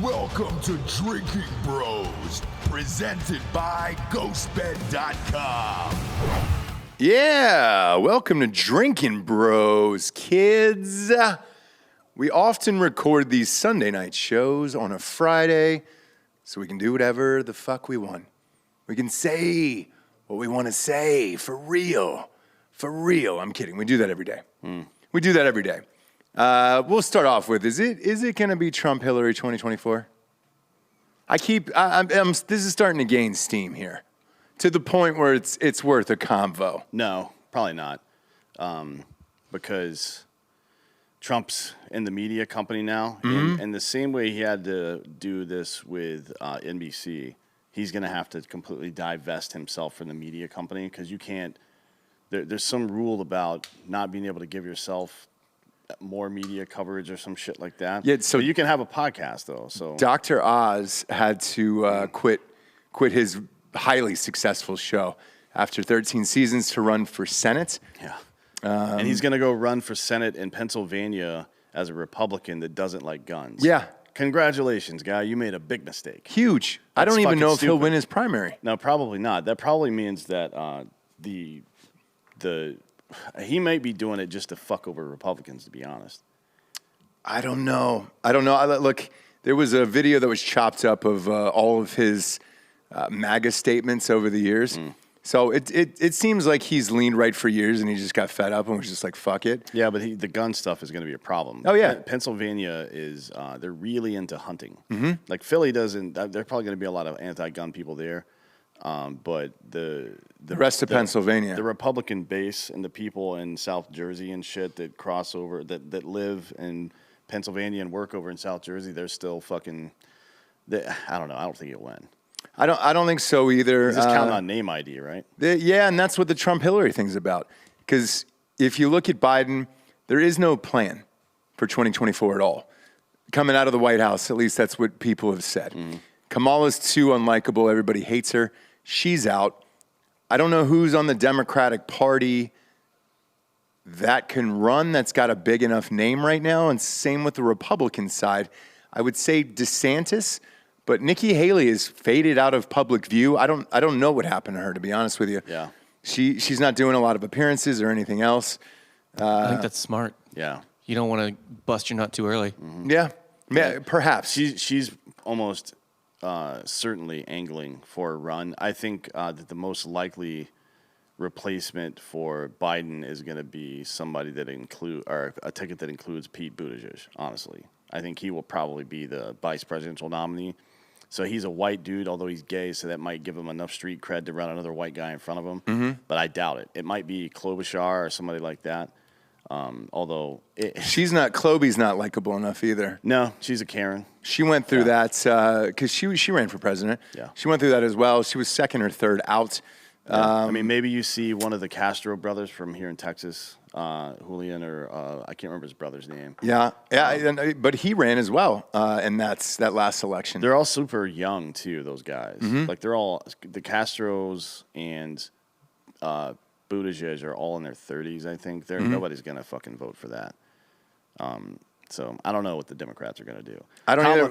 Welcome to Drinking Bros, presented by GhostBed.com. Yeah, welcome to Drinkin' Bros, kids. We often record these Sunday night shows on a Friday so we can do whatever the fuck we want. We can say what we want to say for real. For real. I'm kidding. We do that every day. We do that every day. We'll start off with, is it going to be Trump-Hillary 2024? This is starting to gain steam here to the point where it's worth a convo. No, probably not. Because Trump's in the media company now. And the same way he had to do this with NBC, he's going to have to completely divest himself from the media company because you can't. There's some rule about not being able to give yourself more media coverage or some shit like that. Yeah, so but you can have a podcast though. So Dr. Oz had to quit his highly successful show after 13 seasons to run for Senate. Yeah, and he's going to go run for Senate in Pennsylvania as a Republican that doesn't like guns. Yeah. Congratulations, guy. You made a big mistake. Huge. I That's don't even know if fucking he'll stupid. win his primary. No, probably not. That probably means that he might be doing it just to fuck over Republicans, to be honest. I don't know. Look, there was a video that was chopped up of all of his MAGA statements over the years. So it seems like he's leaned right for years and he just got fed up and was just like, fuck it. Yeah, but the gun stuff is going to be a problem. Oh, yeah. Pennsylvania is, they're really into hunting. Like Philly doesn't, there's probably going to be a lot of anti-gun people there. But the rest of Pennsylvania, the Republican base and the people in South Jersey and shit that cross over, that live in Pennsylvania and work over in South Jersey, they're still fucking, I don't know. I don't think he'll win. I don't think so either. He's just counting on name ID, right? Yeah, and that's what the Trump-Hillary thing's about. Because if you look at Biden, there is no plan for 2024 at all. Coming out of the White House, at least that's what people have said. Kamala's too unlikable. Everybody hates her. She's out. I don't know who's on the Democratic Party that can run that's got a big enough name right now, and same with the Republican side. I would say DeSantis, but Nikki Haley is faded out of public view. I don't know what happened to her, to be honest with you. Yeah. She's not doing a lot of appearances or anything else. I think that's smart. Yeah. You don't want to bust your nut too early. Yeah, perhaps. She's almost certainly angling for a run. I think that the most likely replacement for Biden is going to be somebody that or a ticket that includes Pete Buttigieg, honestly. I think he will probably be the vice presidential nominee. So he's a white dude, although he's gay, so that might give him enough street cred to run another white guy in front of him. But I doubt it. It might be Klobuchar or somebody like that. Although Kloby's not likable enough either. No, she's a Karen. She went through that because she ran for president. Yeah. She went through that as well. She was second or third out. I mean, maybe you see one of the Castro brothers from here in Texas, Julian, or I can't remember his brother's name. Yeah, but he ran as well, and that last election. They're all super young too. Those guys, like they're all the Castros and Buttigieg are all in their 30s. I think nobody's gonna fucking vote for that. So I don't know what the Democrats are going to do.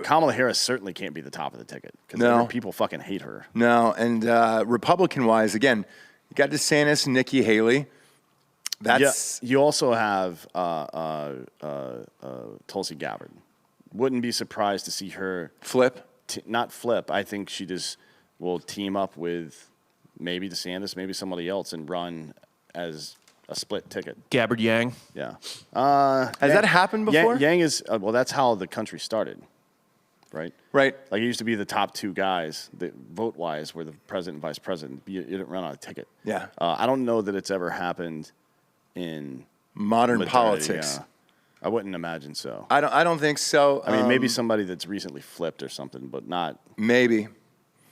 Kamala Harris certainly can't be the top of the ticket because people fucking hate her. No, and Republican-wise, again, you got DeSantis and Nikki Haley. You also have Tulsi Gabbard. Wouldn't be surprised to see her flip. Not flip. I think she just will team up with maybe DeSantis, maybe somebody else, and run as a split ticket. Gabbard Yang. Yeah. Has that happened before? Yang is, that's how the country started, right? Right. Like it used to be the top two guys that vote-wise were the president and vice president. You didn't run on a ticket. Yeah. I don't know that it's ever happened in modern politics. Yeah. I wouldn't imagine so. I don't think so. I mean, maybe somebody that's recently flipped or something, but not. Maybe.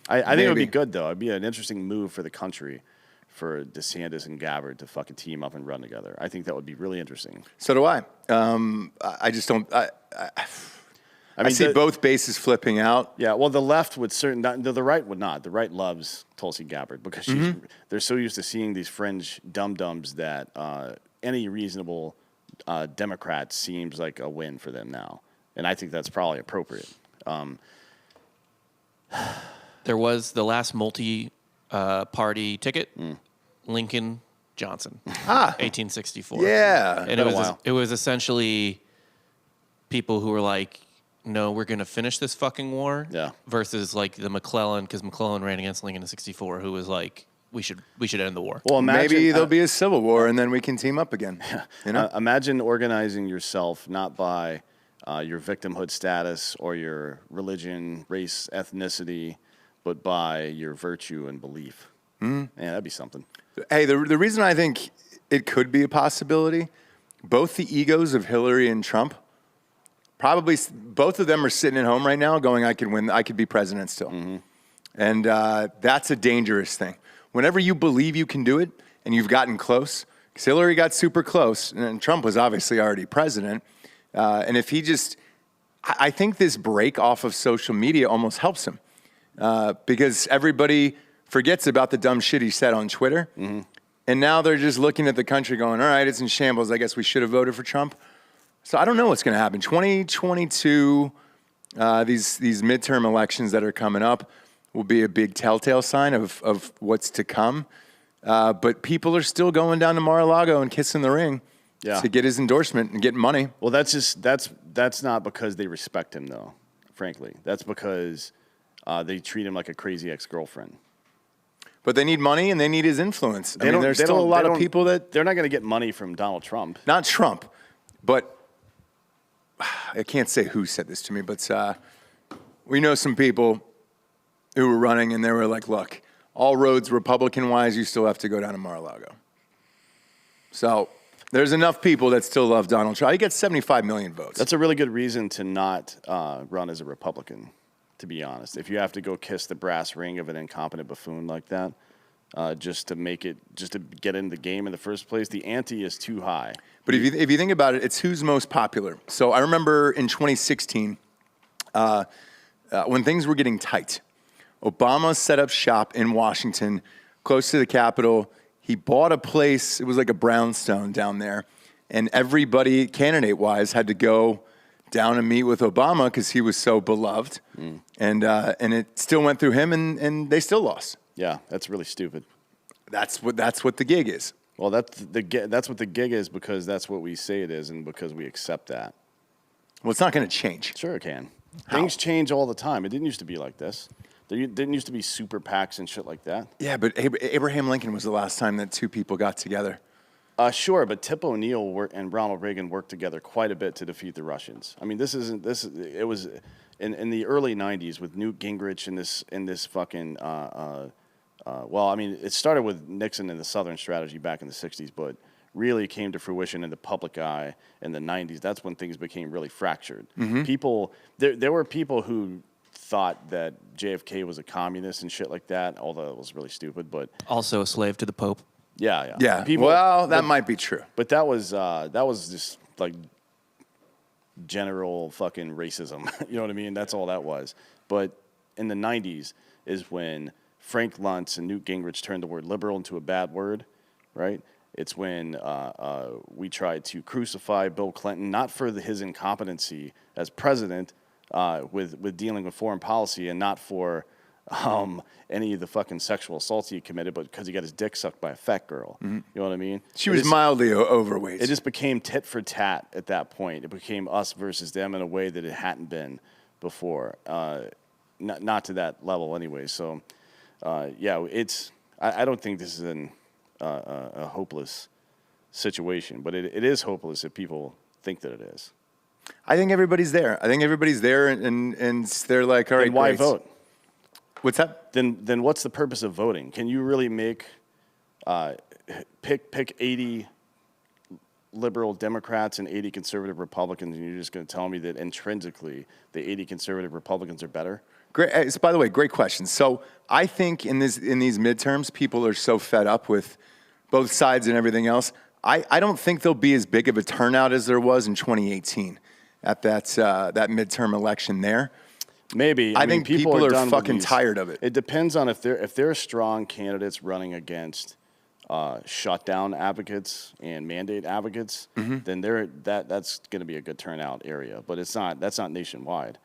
I think it would be good, though. It'd be an interesting move for the country for DeSantis and Gabbard to fucking team up and run together. I think that would be really interesting. So do I. I just don't. I see both bases flipping out. Yeah, well, the left would the right would not. The right loves Tulsi Gabbard because they're so used to seeing these fringe dum-dums that any reasonable Democrat seems like a win for them now. And I think that's probably appropriate. There was the last multi-party ticket, Lincoln Johnson, 1864. Yeah. And it was essentially people who were like, no, we're going to finish this fucking war. Yeah. Versus like the McClellan, because McClellan ran against Lincoln in 64, who was like, we should end the war. Well, imagine, maybe there'll be a civil war and then we can team up again. You know? Imagine organizing yourself not by your victimhood status or your religion, race, ethnicity, but by your virtue and belief. Yeah, that'd be something. Hey, the reason I think it could be a possibility, both the egos of Hillary and Trump, probably both of them are sitting at home right now going, I could win, I could be president still. And that's a dangerous thing. Whenever you believe you can do it and you've gotten close, because Hillary got super close and Trump was obviously already president. And if he just, I think this break off of social media almost helps him because everybody forgets about the dumb shit he said on Twitter. And now they're just looking at the country going, all right, it's in shambles. I guess we should have voted for Trump. So I don't know what's going to happen. 2022, these midterm elections that are coming up will be a big telltale sign of what's to come. But people are still going down to Mar-a-Lago and kissing the ring to get his endorsement and get money. Well, that's not because they respect him, though, frankly. That's because they treat him like a crazy ex-girlfriend. But they need money and they need his influence. I mean, there's still a lot of people that... They're not going to get money from Donald Trump. Not Trump, but I can't say who said this to me, but we know some people who were running and they were like, look, all roads Republican-wise, you still have to go down to Mar-a-Lago. So there's enough people that still love Donald Trump. He gets 75 million votes. That's a really good reason to not run as a Republican, to be honest. If you have to go kiss the brass ring of an incompetent buffoon like that, just to get in the game in the first place, the ante is too high. But if you think about it, it's who's most popular. So I remember in 2016, when things were getting tight, Obama set up shop in Washington, close to the Capitol. He bought a place. It was like a brownstone down there. And everybody, candidate-wise, had to go down and meet with Obama because he was so beloved. And it still went through him, and they still lost. Yeah, that's really stupid. That's what the gig is. Well, that's what the gig is because that's what we say it is and because we accept that. Well, it's not going to change. Sure it can. How? Things change all the time. It didn't used to be like this. There didn't used to be super PACs and shit like that. Yeah, but Abraham Lincoln was the last time that two people got together. Sure, but Tip O'Neill and Ronald Reagan worked together quite a bit to defeat the Russians. I mean, it was in the early 90s with Newt Gingrich in this fucking, well, I mean, it started with Nixon and the Southern strategy back in the 60s, but really came to fruition in the public eye in the 90s. That's when things became really fractured. People, there were people who thought that JFK was a communist and shit like that, although it was really stupid, but... Also a slave to the Pope. Yeah. People, well, that might be true. But that was just like general fucking racism. You know what I mean? That's all that was. But in the 90s is when Frank Luntz and Newt Gingrich turned the word liberal into a bad word, right? It's when we tried to crucify Bill Clinton, not for his incompetency as president with dealing with foreign policy and not for any of the fucking sexual assaults he committed, but because he got his dick sucked by a fat girl. You know what I mean? She was mildly overweight. It just became tit for tat at that point. It became us versus them in a way that it hadn't been before. Not to that level anyway. So, yeah, I don't think this is a hopeless situation, but it is hopeless if people think that it is. I think everybody's there. And they're like, all right, then why great. vote? What's that? Then what's the purpose of voting? Can you really make pick 80 liberal Democrats and 80 conservative Republicans, and you're just going to tell me that intrinsically the 80 conservative Republicans are better? Great. So by the way, great question. So I think in these midterms, people are so fed up with both sides and everything else. I don't think there'll be as big of a turnout as there was in 2018 at that midterm election there. Maybe. I think people are fucking tired of it. It depends on if they're strong candidates running against shutdown advocates and mandate advocates, then that's going to be a good turnout area. But that's not nationwide.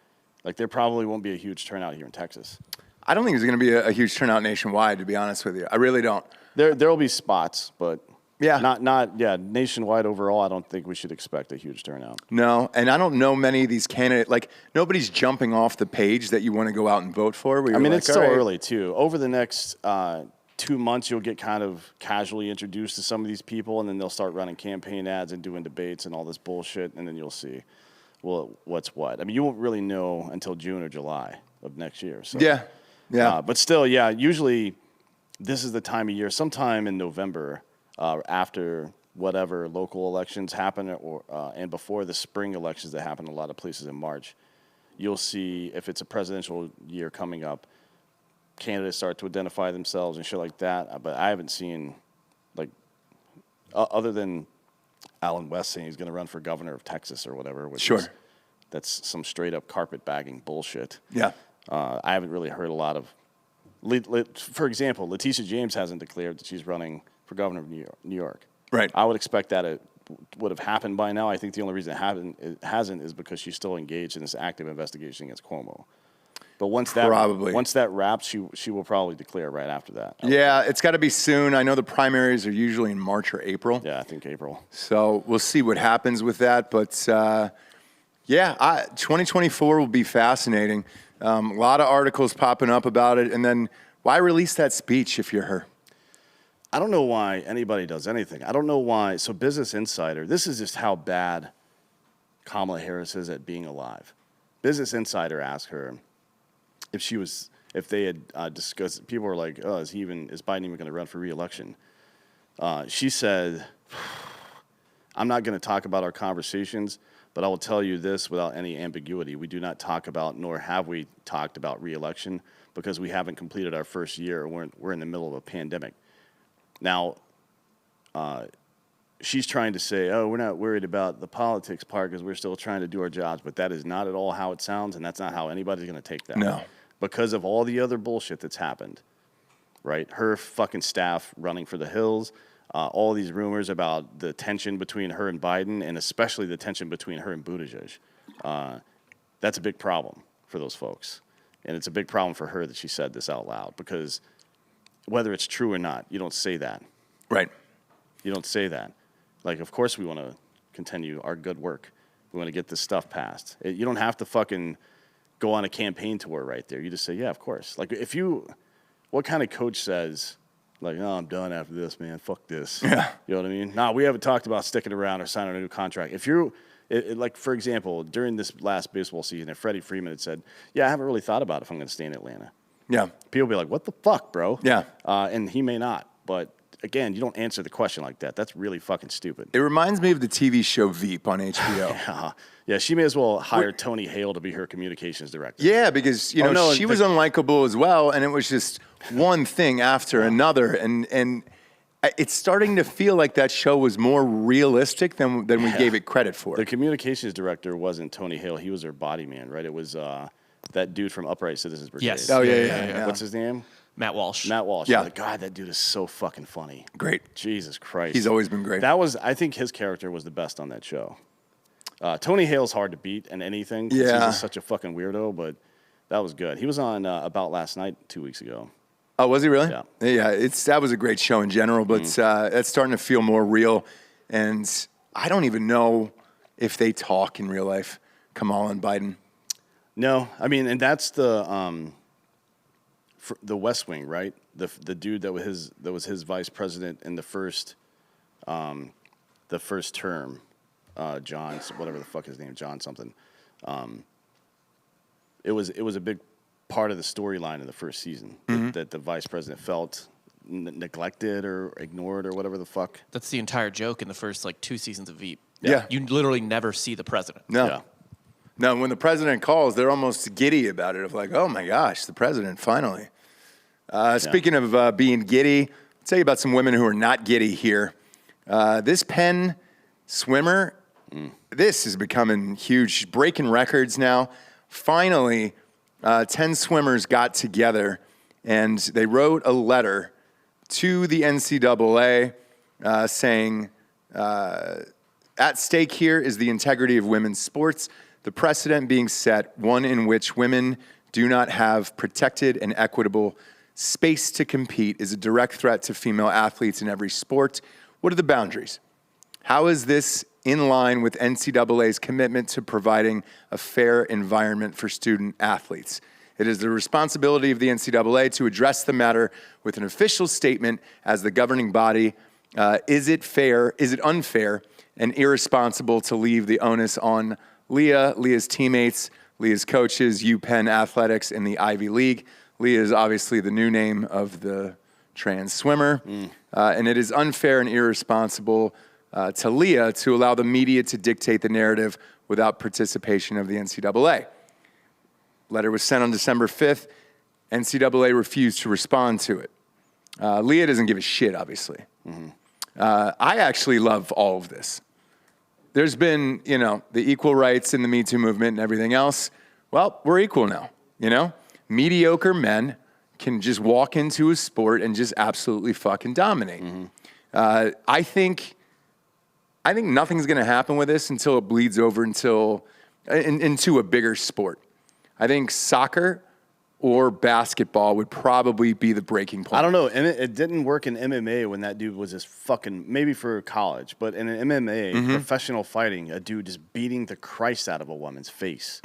Like, there probably won't be a huge turnout here in Texas. I don't think there's going to be a huge turnout nationwide, to be honest with you. I really don't. There will be spots, but Yeah. not nationwide overall. I don't think we should expect a huge turnout. No, and I don't know many of these candidates. Like, nobody's jumping off the page that you want to go out and vote for. I mean, it's so early, too. Over the next 2 months, you'll get kind of casually introduced to some of these people, and then they'll start running campaign ads and doing debates and all this bullshit, and then you'll see, well, what's what. I mean, you won't really know until June or July of next year. So. Yeah. But still, usually this is the time of year, sometime in November, after whatever local elections happen or and before the spring elections that happen in a lot of places in March, you'll see, if it's a presidential year coming up, candidates start to identify themselves and shit like that. But I haven't seen, like, other than Alan West saying he's going to run for governor of Texas or whatever. Which Sure. That's some straight up carpetbagging bullshit. Yeah. I haven't really heard a lot of, for example, Letitia James hasn't declared that she's running for governor of New York. Right. I would expect that it would have happened by now. I think the only reason it hasn't is because she's still engaged in this active investigation against Cuomo. But once that wraps, she will probably declare right after that. Yeah, it's got to be soon. I know the primaries are usually in March or April. Yeah, I think April. So we'll see what happens with that. But 2024 will be fascinating. A lot of articles popping up about it. And then why release that speech if you're her? I don't know why anybody does anything. I don't know why. So Business Insider, this is just how bad Kamala Harris is at being alive. Business Insider asked her if they had discussed, people were like, oh, is Biden even going to run for re-election? She said, I'm not going to talk about our conversations, but I will tell you this without any ambiguity. We do not talk about, nor have we talked about re-election, because we haven't completed our first year. We're in the middle of a pandemic. Now, she's trying to say, oh, we're not worried about the politics part because we're still trying to do our jobs, but that is not at all how it sounds, and that's not how anybody's going to take that. No. Because of all the other bullshit that's happened, right? Her fucking staff running for the hills, all these rumors about the tension between her and Biden, and especially the tension between her and Buttigieg. That's a big problem for those folks. And it's a big problem for her that she said this out loud, because whether it's true or not, you don't say that. Right. You don't say that. Like, of course we want to continue our good work. We want to get this stuff passed. You don't have to fucking go on a campaign tour right there. You just say, yeah, of course. Like, what kind of coach says, like, no, I'm done after this, man. Fuck this. Yeah. You know what I mean? No, we haven't talked about sticking around or signing a new contract. If you're, like, for example, during this last baseball season, if Freddie Freeman had said, yeah, I haven't really thought about if I'm going to stay in Atlanta. Yeah. People would be like, what the fuck, bro? Yeah. And he may not. But, again, you don't answer the question like that. That's really fucking stupid. It reminds me of the TV show Veep on HBO. Yeah, she may as well hire Tony Hale to be her communications director. Yeah, because, she was unlikable as well, and it was just one thing after another. And it's starting to feel like that show was more realistic than we gave it credit for. The communications director wasn't Tony Hale. He was her body man, right? It was that dude from Upright Citizens Brigade. Yes. Oh, yeah. What's his name? Matt Walsh. Matt Walsh. Yeah. Like, God, that dude is so fucking funny. Great. Jesus Christ. He's always been great. I think his character was the best on that show. Tony Hale's hard to beat in anything. He's just such a fucking weirdo, but that was good. He was on About Last Night 2 weeks ago. Oh, was he really? Yeah. Yeah, that was a great show in general, but it's starting to feel more real. And I don't even know if they talk in real life, Kamala and Biden. No, I mean, and that's the West Wing, right? The dude that was his vice president in the first term, John, whatever the fuck his name, John something. It was a big part of the storyline in the first season that the vice president felt neglected or ignored or whatever the fuck. That's the entire joke in the first 2 seasons of Veep. Yeah. You literally never see the president. No. Yeah. No, when the president calls, they're almost giddy about it, of like, oh my gosh, the president, finally. Speaking of being giddy, I'll tell you about some women who are not giddy here. This Penn swimmer, this is becoming huge. She's breaking records now. Finally, 10 swimmers got together, and they wrote a letter to the NCAA saying, at stake here is the integrity of women's sports. the precedent being set, one in which women do not have protected and equitable space to compete, is a direct threat to female athletes in every sport. What are the boundaries? How is this in line with NCAA's commitment to providing a fair environment for student athletes? It is the responsibility of the NCAA to address the matter with an official statement as the governing body. Is it fair? Is it unfair and irresponsible to leave the onus on Leah's teammates, Leah's coaches, Penn Athletics, and the Ivy League? Leah is obviously the new name of the trans swimmer. And it is unfair and irresponsible to Leah to allow the media to dictate the narrative without participation of the NCAA. Letter was sent on December 5th. NCAA refused to respond to it. Leah doesn't give a shit, obviously. I actually love all of this. There's been, the equal rights in the Me Too movement and everything else. Well, we're equal now, Mediocre men can just walk into a sport and just absolutely fucking dominate. I think nothing's going to happen with this until it bleeds over into a bigger sport. I think soccer or basketball would probably be the breaking point. I don't know. And it didn't work in MMA when that dude was just fucking, maybe for college, but in an MMA, professional fighting, a dude just beating the Christ out of a woman's face.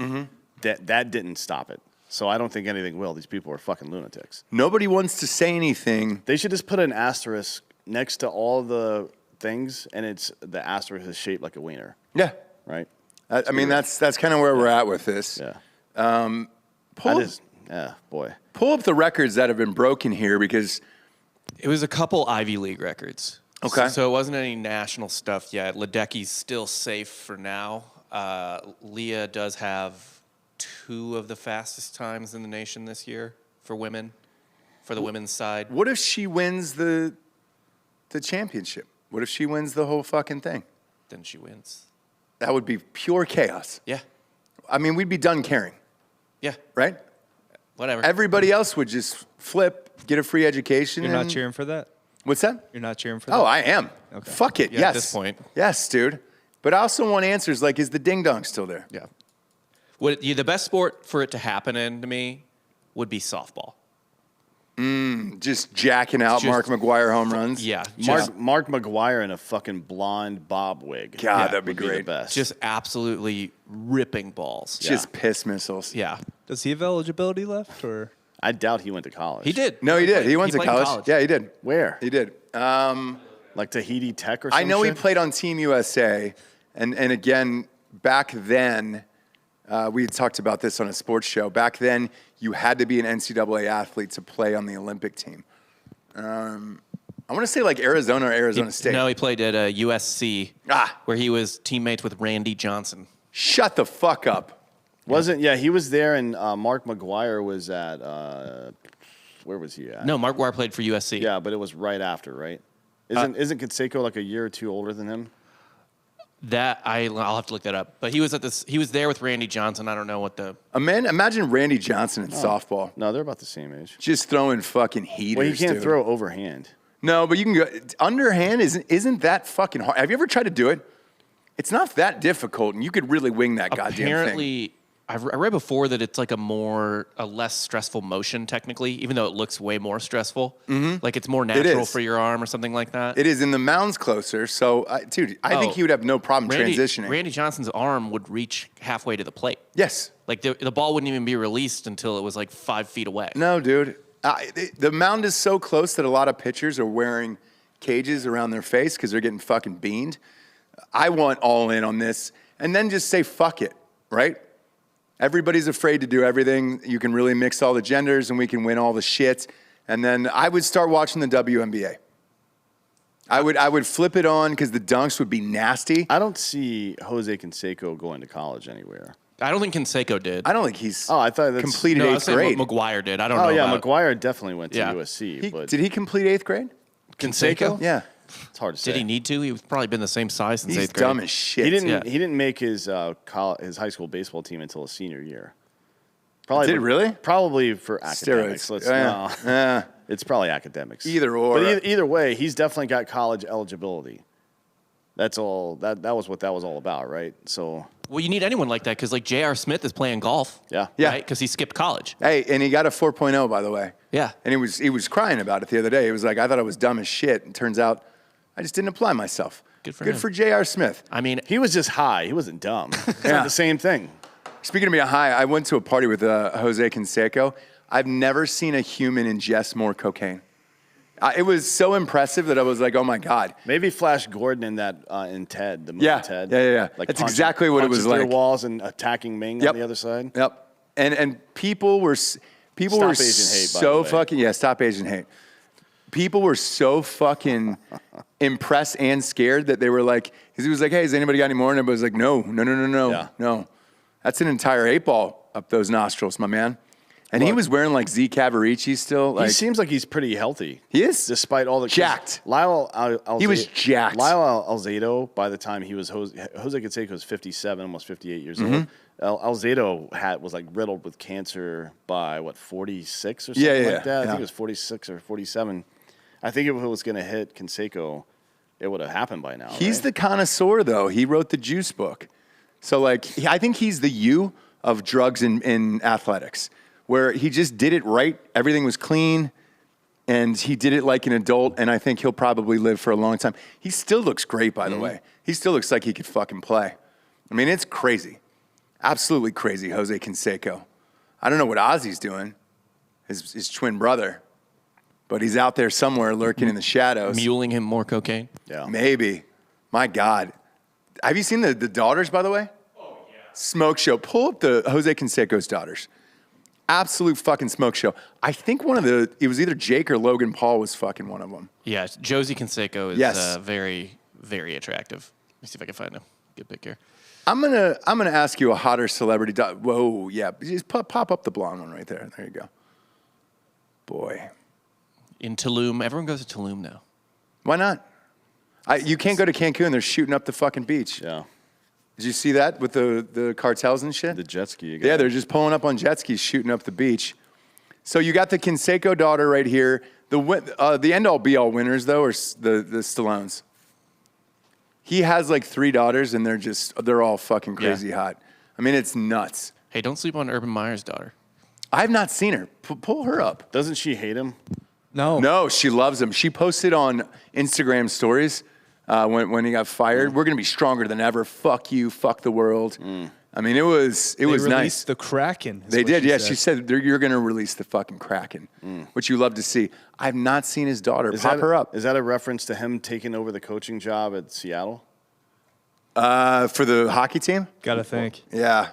That didn't stop it. So I don't think anything will. These people are fucking lunatics. Nobody wants to say anything. They should just put an asterisk next to all the things, and the asterisk is shaped like a wiener. Yeah. Right? I mean, that's kind of where we're at with this. Yeah. Pull up the records that have been broken here, because It was a couple Ivy League records. Okay. So it wasn't any national stuff yet. Ledecky's still safe for now. Leah does have 2 of the fastest times in the nation this year for women, for the women's side. what if she wins the championship? What if she wins the whole fucking thing? Then she wins. That would be pure chaos. Yeah. I mean, we'd be done caring, Yeah. right? Whatever. Everybody else would just flip, get a free education. You're not cheering for that? What's that? You're not cheering for that? Oh, I am. Okay. Fuck it. Yeah, Yes. at this point. Yes, dude. But I also want answers like, is the ding dong still there? Yeah. The best sport for it to happen in, to me, would be softball. Just jacking out Just- Mark McGuire home runs? Yeah. Just, Mark McGuire in a fucking blonde bob wig. God, that'd be would be the great. best. just absolutely ripping balls. Just piss missiles. Yeah. Does he have eligibility left, or? I doubt he went to college. He did. No, he did. He went to played in college. Yeah, he did. Where? He did. Like Tahiti Tech or something? I know he played on Team USA. And again, back then, we had talked about this on a sports show. Back then, you had to be an NCAA athlete to play on the Olympic team. I want to say like Arizona or Arizona State. No, he played at USC, Ah. where he was teammates with Randy Johnson. Shut the fuck up. He was there, and Mark McGuire was at, where was he at? No, Mark Guire played for USC. Yeah, but it was right after, right? Isn't Canseco like a year or 2 older than him? I'll have to look that up. But he was there with Randy Johnson. I don't know what the Imagine Randy Johnson in softball. No, they're about the same age. Just throwing fucking heaters. Well, he can't dude. throw overhand. No, but you can go underhand. Isn't that fucking hard? Have you ever tried to do it? It's not that difficult, and you could really wing that goddamn thing. apparently. I read before that it's like a less stressful motion technically, even though it looks way more stressful. Like it's more natural is. for your arm or something like that. It is, and the mound's closer. So, dude, I think he would have no problem transitioning. Randy Johnson's arm would reach halfway to the plate. Yes. Like the ball wouldn't even be released until it was like 5 feet away. No, dude. The mound is so close that a lot of pitchers are wearing cages around their face because they're getting fucking beamed. I want all in on this, and then just say fuck it, right? Everybody's afraid to do everything. You can really mix all the genders, and we can win all the shit. And then I would start watching the WNBA. I would flip it on because the dunks would be nasty. I don't see Jose Canseco going to college anywhere. I don't think Canseco did. I don't think he's Oh, I thought that's completed no, I was eighth saying grade. McGuire did. I don't know. Oh yeah, about McGuire definitely went to Yeah. USC. But Did he complete eighth grade? Canseco? Yeah. it's hard to say. Did he need to? He was probably been the same size since He's 8th grade. dumb as shit. He didn't. Yeah. He didn't make his his high school baseball team until his senior year. Probably Did it really? Probably for academics. Steroids. No. It's probably academics. Either or. But either way, he's definitely got college eligibility. That's all. That was what that was all about, right? So Well, you need anyone like that because like J.R. Smith is playing golf. Yeah. Yeah. Right? Because he skipped college. Hey, and he got a 4.0, by the way. Yeah. And he was crying about it the other day. He was like, I thought I was dumb as shit. And turns out I just didn't apply myself. Good for Good him. for J.R. Smith. I mean, He was just high. He wasn't dumb. It's Yeah. not the same thing. Speaking of being high, I went to a party with Jose Canseco. I've never seen a human ingest more cocaine. It was so impressive that I was like, oh my God. Maybe Flash Gordon in that in Ted, the movie Yeah. Ted. Yeah. That's exactly what it was punching through like. walls and attacking Ming Yep. on the other side. Yep. And people were Stop Asian hate, by the so way. fucking stop Asian hate. People were so fucking impressed and scared that they were like, because he was like, hey, has anybody got any more? And everybody was like, Yeah. no. That's an entire 8-ball up those nostrils, my man. And he Look. was wearing like Z Cavaricci still. Like, He seems like he's pretty healthy. He is. Despite all the... Jacked. Lyle He was jacked. Lyle Alzado, by the time he was... Jose Canseco was 57, almost 58 years Mm-hmm. old. Alzado was like riddled with cancer by, 46 or something Yeah, like that? I yeah. think it was 46 or 47. I think if it was going to hit Canseco, it would have happened by now. He's right? the connoisseur, though. He wrote the juice book. So, like, I think he's the you of drugs in athletics, where he just did it right. Everything was clean, and he did it like an adult, and I think he'll probably live for a long time. He still looks great, by the way. He still looks like he could fucking play. I mean, it's crazy. Absolutely crazy, Jose Canseco. I don't know what Ozzy's doing, his twin brother, but he's out there somewhere lurking in the shadows. muling him more cocaine. Yeah. Maybe. My God. Have you seen the daughters, by the way? Oh, yeah. Smoke show. Pull up the Jose Canseco's daughters. Absolute fucking smoke show. I think it was either Jake or Logan Paul was fucking one of them. Yeah, Josie Canseco is Yes. very, very attractive. Let me see if I can find a good pic here. I'm gonna ask you a hotter celebrity. Whoa, yeah. Just pop up the blonde one right there. There you go. Boy. In Tulum, everyone goes to Tulum now. Why not? You can't go to Cancun. They're shooting up the fucking beach. Yeah. Did you see that with the cartels and shit? The jet ski again. Yeah, they're just pulling up on jet skis, shooting up the beach. So you got the Canseco daughter right here. The end-all, be-all winners, though, are the Stallones. He has like 3 daughters, and they're all fucking crazy hot. I mean, it's nuts. Hey, don't sleep on Urban Meyer's daughter. I've not seen her. Pull her up. Doesn't she hate him? No. No, she loves him. She posted on Instagram stories when he got fired. We're gonna be stronger than ever. Fuck you. Fuck the world. I mean, it was They nice. released the Kraken. is They what did, yeah. said. She said you're going to release the fucking Kraken, which you love to see. I've not seen his daughter. Pop her up Is that a reference to him taking over the coaching job at Seattle? for the hockey team. Gotta think. Yeah,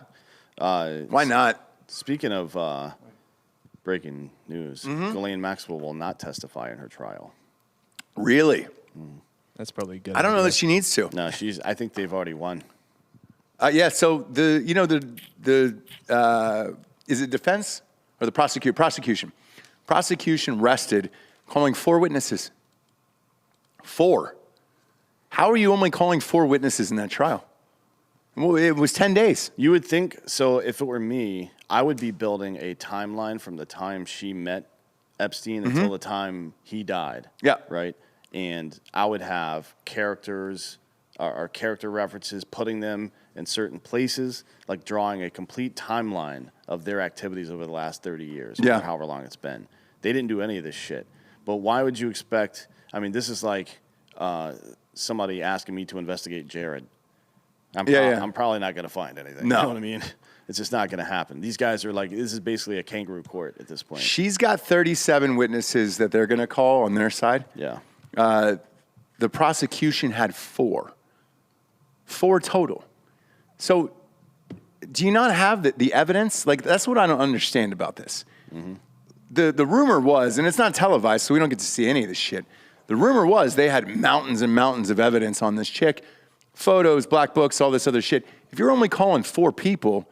why not? Speaking of breaking news, Mm-hmm. Elaine Maxwell will not testify in her trial. Really? That's probably good. I don't know that she needs to. No, I think they've already won. Yeah. So the is it defense or the prosecution? Prosecution rested, calling 4 witnesses. 4. How are you only calling 4 witnesses in that trial? Well, it was 10 days. You would think, so if it were me, I would be building a timeline from the time she met Epstein until the time he died. Yeah. Right? And I would have characters or character references, putting them in certain places, like drawing a complete timeline of their activities over the last 30 years, Yeah. or however long it's been. They didn't do any of this shit. But why would you expect, I mean, this is like somebody asking me to investigate Jared. I'm probably not going to find anything. No. You know what I mean? It's just not going to happen. These guys are like, this is basically a kangaroo court at this point. She's got 37 witnesses that they're going to call on their side. Yeah. The prosecution had 4. 4 total. So do you not have the evidence? Like, that's what I don't understand about this. The rumor was, and it's not televised, so we don't get to see any of this shit. The rumor was they had mountains and mountains of evidence on this chick, photos, black books, all this other shit. If you're only calling 4 people,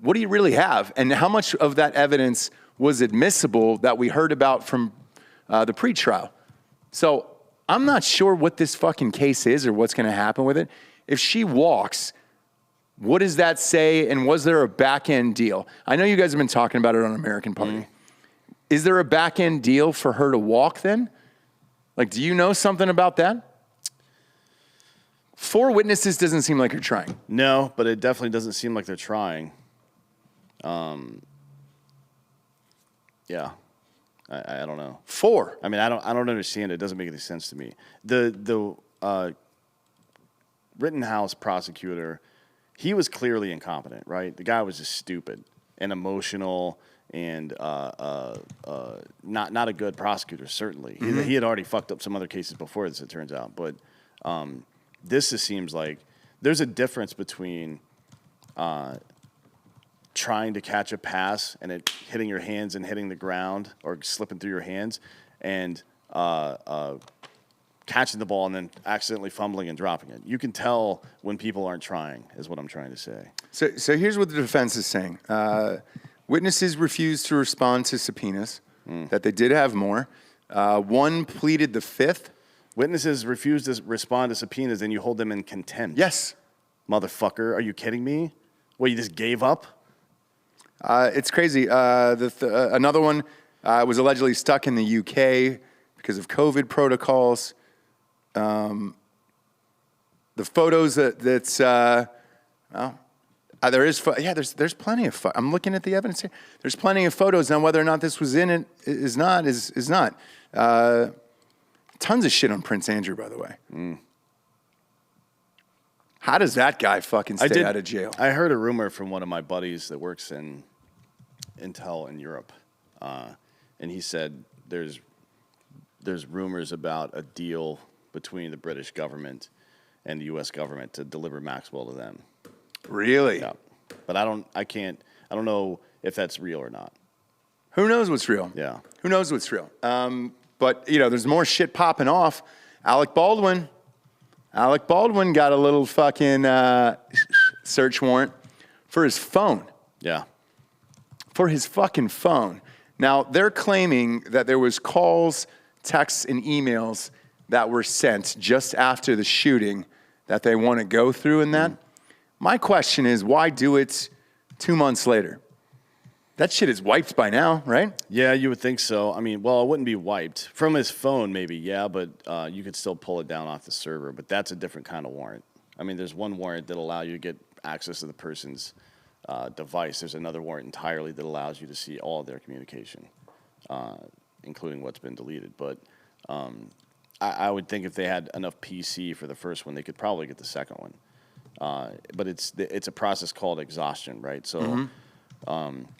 what do you really have? And how much of that evidence was admissible that we heard about from the pretrial? So I'm not sure what this fucking case is or what's going to happen with it. If she walks, what does that say? And was there a back-end deal? I know you guys have been talking about it on American Party. Is there a back-end deal for her to walk then? Like, do you know something about that? 4 witnesses doesn't seem like you're trying. No, but it definitely doesn't seem like they're trying. Yeah, I don't know. 4. I mean, I don't understand it. It doesn't make any sense to me. The Rittenhouse prosecutor, he was clearly incompetent, right? The guy was just stupid and emotional and not a good prosecutor, certainly. He had already fucked up some other cases before this, it turns out. But this just seems like there's a difference between trying to catch a pass and it hitting your hands and hitting the ground or slipping through your hands and catching the ball and then accidentally fumbling and dropping it. You can tell when people aren't trying, is what I'm trying to say. So here's what the defense is saying. Witnesses refused to respond to subpoenas, that they did have more. One pleaded the 5th. Witnesses refuse to respond to subpoenas, and you hold them in contempt. Yes. Motherfucker, are you kidding me? Well, you just gave up? It's crazy. Another one was allegedly stuck in the UK because of COVID protocols. The photos there's plenty of. I'm looking at the evidence here. There's plenty of photos. Now, whether or not this was in it is not. Tons of shit on Prince Andrew, by the way. How does that guy fucking stay out of jail? I heard a rumor from one of my buddies that works in Intel in Europe, and he said there's rumors about a deal between the British government and the U.S. government to deliver Maxwell to them. Really? Yeah, but I don't know if that's real or not. Who knows what's real? Yeah. Who knows what's real? But there's more shit popping off. Alec Baldwin got a little fucking search warrant for his phone. Yeah. For his fucking phone. Now, they're claiming that there was calls, texts, and emails that were sent just after the shooting that they want to go through in that. My question is, why do it 2 months later? That shit is wiped by now, right? Yeah, you would think so. I mean, well, it wouldn't be wiped. From his phone, maybe, yeah, but you could still pull it down off the server. But that's a different kind of warrant. I mean, there's one warrant that allows you to get access to the person's device. There's another warrant entirely that allows you to see all of their communication, including what's been deleted. But I would think if they had enough PC for the first one, they could probably get the second one. But it's a process called exhaustion, right? So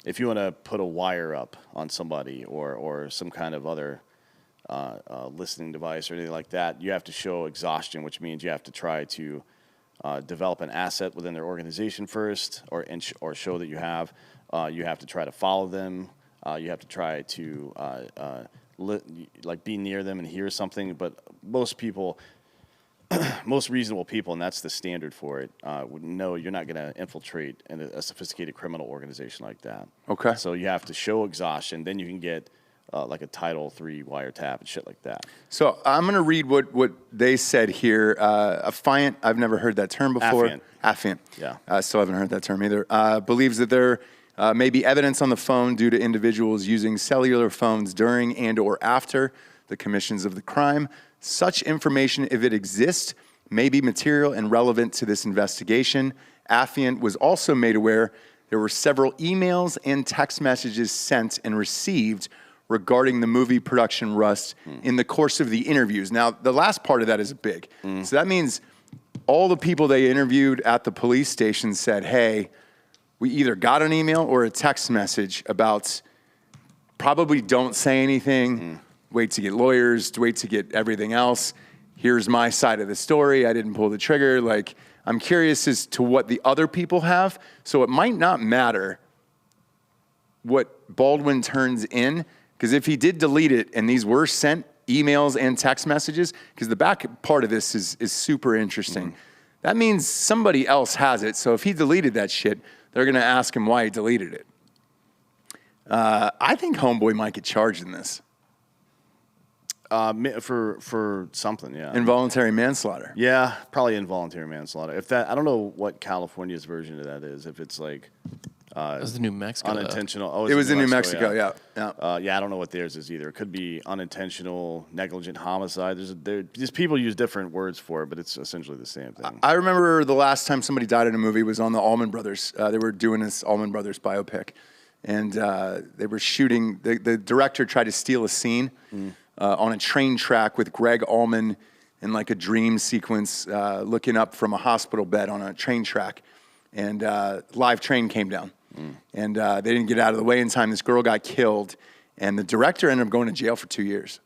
if you want to put a wire up on somebody or some kind of other listening device or anything like that, you have to show exhaustion, which means you have to try to develop an asset within their organization first, or show that you have. You have to try to follow them. You have to try to be near them and hear something. But most people, most reasonable people, and that's the standard for it, would know you're not going to infiltrate a sophisticated criminal organization like that. Okay. So you have to show exhaustion. Then you can get like a Title III wiretap and shit like that. So I'm going to read what they said here. Affiant, I've never heard that term before. Affiant. Yeah. I still haven't heard that term either. Believes that there may be evidence on the phone due to individuals using cellular phones during and or after the commissions of the crime. Such information, if it exists, may be material and relevant to this investigation. Affiant was also made aware there were several emails and text messages sent and received regarding the movie production rust in the course of the interviews. Now, the last part of that is big. So that means all the people they interviewed at the police station said, hey, we either got an email or a text message about probably don't say anything, wait to get lawyers, wait to get everything else. Here's my side of the story. I didn't pull the trigger. Like, I'm curious as to what the other people have. So it might not matter what Baldwin turns in, because if he did delete it and these were sent emails and text messages, because the back part of this is super interesting. That means somebody else has it. So if he deleted that shit, they're going to ask him why he deleted it. I think Homeboy might get charged in this. For something, yeah. Involuntary manslaughter. Yeah, probably involuntary manslaughter. If that, I don't know what California's version of that is. If it's like That was the New Mexico. unintentional. Oh, It was in New Mexico, yeah. Yeah, I don't know what theirs is either. It could be unintentional, negligent homicide. These people use different words for it, but it's essentially the same thing. I remember the last time somebody died in a movie was on the Allman Brothers. They were doing this Allman Brothers biopic, and they were shooting. The director tried to steal a scene on a train track with Greg Allman in like a dream sequence, looking up from a hospital bed on a train track, and live train came down. And they didn't get out of the way in time. This girl got killed, and the director ended up going to jail for 2 years.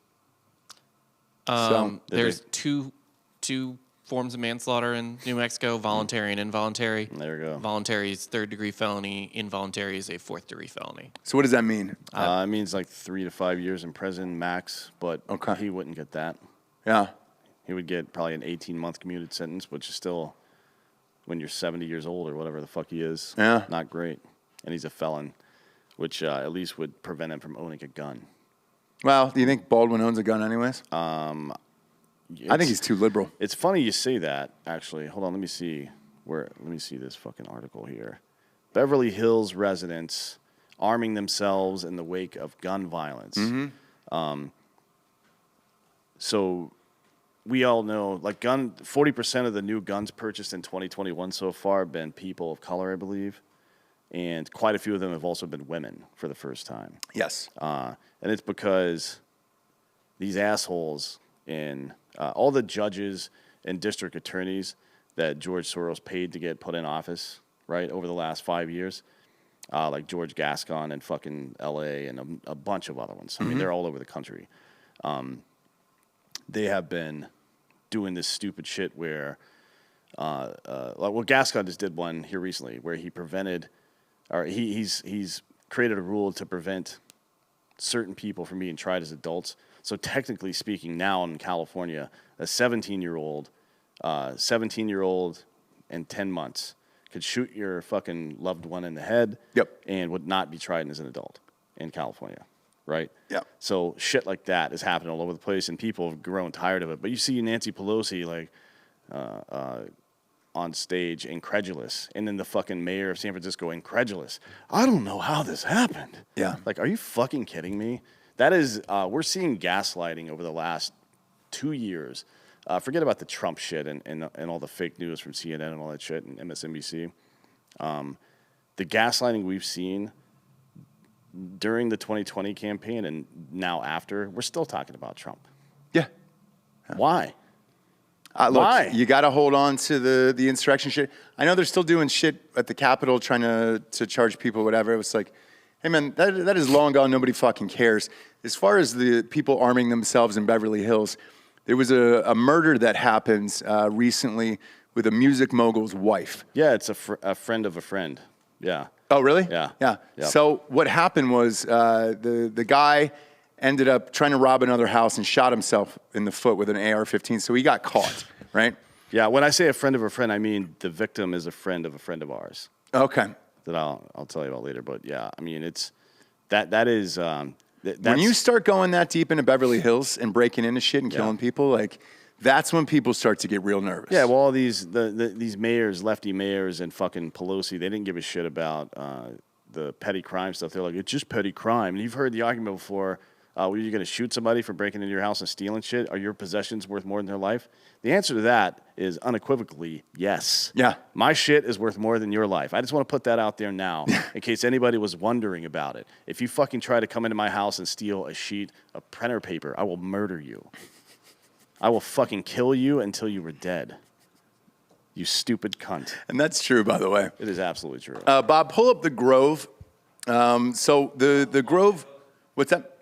There's two forms of manslaughter in New Mexico: voluntary and involuntary. There we go. Voluntary is 3rd-degree felony. Involuntary is a 4th-degree felony. So what does that mean? It means like 3 to 5 years in prison max, but Okay. he wouldn't get that. Yeah. He would get probably an 18-month commuted sentence, which is still, when you're 70 years old or whatever the fuck he is, not great. And he's a felon, which at least would prevent him from owning a gun. Well, do you think Baldwin owns a gun anyways? I think he's too liberal. It's funny you say that, actually. Hold on, let me see this fucking article here. Beverly Hills residents arming themselves in the wake of gun violence. So we all know, like 40% of the new guns purchased in 2021 so far have been people of color, I believe. And quite a few of them have also been women for the first time. Yes. And it's because these assholes in all the judges and district attorneys that George Soros paid to get put in office, right, over the last 5 years, like George Gascon in fucking L.A. and a bunch of other ones. I mean, they're all over the country. They have been doing this stupid shit where, Gascon just did one here recently where he prevented, or he's created a rule to prevent certain people from being tried as adults. So technically speaking, now in California, a 17-year-old and 10 months could shoot your fucking loved one in the head and would not be tried as an adult in California, right? Yeah. So shit like that is happening all over the place, and people have grown tired of it. But you see Nancy Pelosi, like, on stage, incredulous, and then the fucking mayor of San Francisco, incredulous. I don't know how this happened. Yeah. Like, are you fucking kidding me? That is, we're seeing gaslighting over the last 2 years. Forget about the Trump shit and all the fake news from CNN and all that shit and MSNBC. The gaslighting we've seen during the 2020 campaign and now after, we're still talking about Trump. Yeah. Why? Look, Why? you got to hold on to the insurrection shit. I know they're still doing shit at the Capitol trying to charge people, whatever. It was like, hey, man, that is long gone. Nobody fucking cares. As far as the people arming themselves in Beverly Hills, there was a murder that happened recently with a music mogul's wife. Yeah, it's a friend of a friend. Yeah. Oh, really? Yeah. Yeah. Yep. So what happened was the guy ended up trying to rob another house and shot himself in the foot with an AR-15. So he got caught, right? Yeah, when I say a friend of a friend, I mean the victim is a friend of ours. Okay. That I'll tell you about later. But yeah, I mean it's that is that's, when you start going that deep into Beverly Hills and breaking into shit and killing people, like that's when people start to get real nervous. Yeah, well, all these these mayors, lefty mayors, and fucking Pelosi, they didn't give a shit about the petty crime stuff. They're like, it's just petty crime. And you've heard the argument before. Were you going to shoot somebody for breaking into your house and stealing shit? Are your possessions worth more than their life? The answer to that is unequivocally yes. Yeah. My shit is worth more than your life. I just want to put that out there now in case anybody was wondering about it. If you fucking try to come into my house and steal a sheet of printer paper, I will murder you. I will fucking kill you until you were dead. You stupid cunt. And that's true, by the way. It is absolutely true. Bob, pull up the Grove. So the Grove, what's that?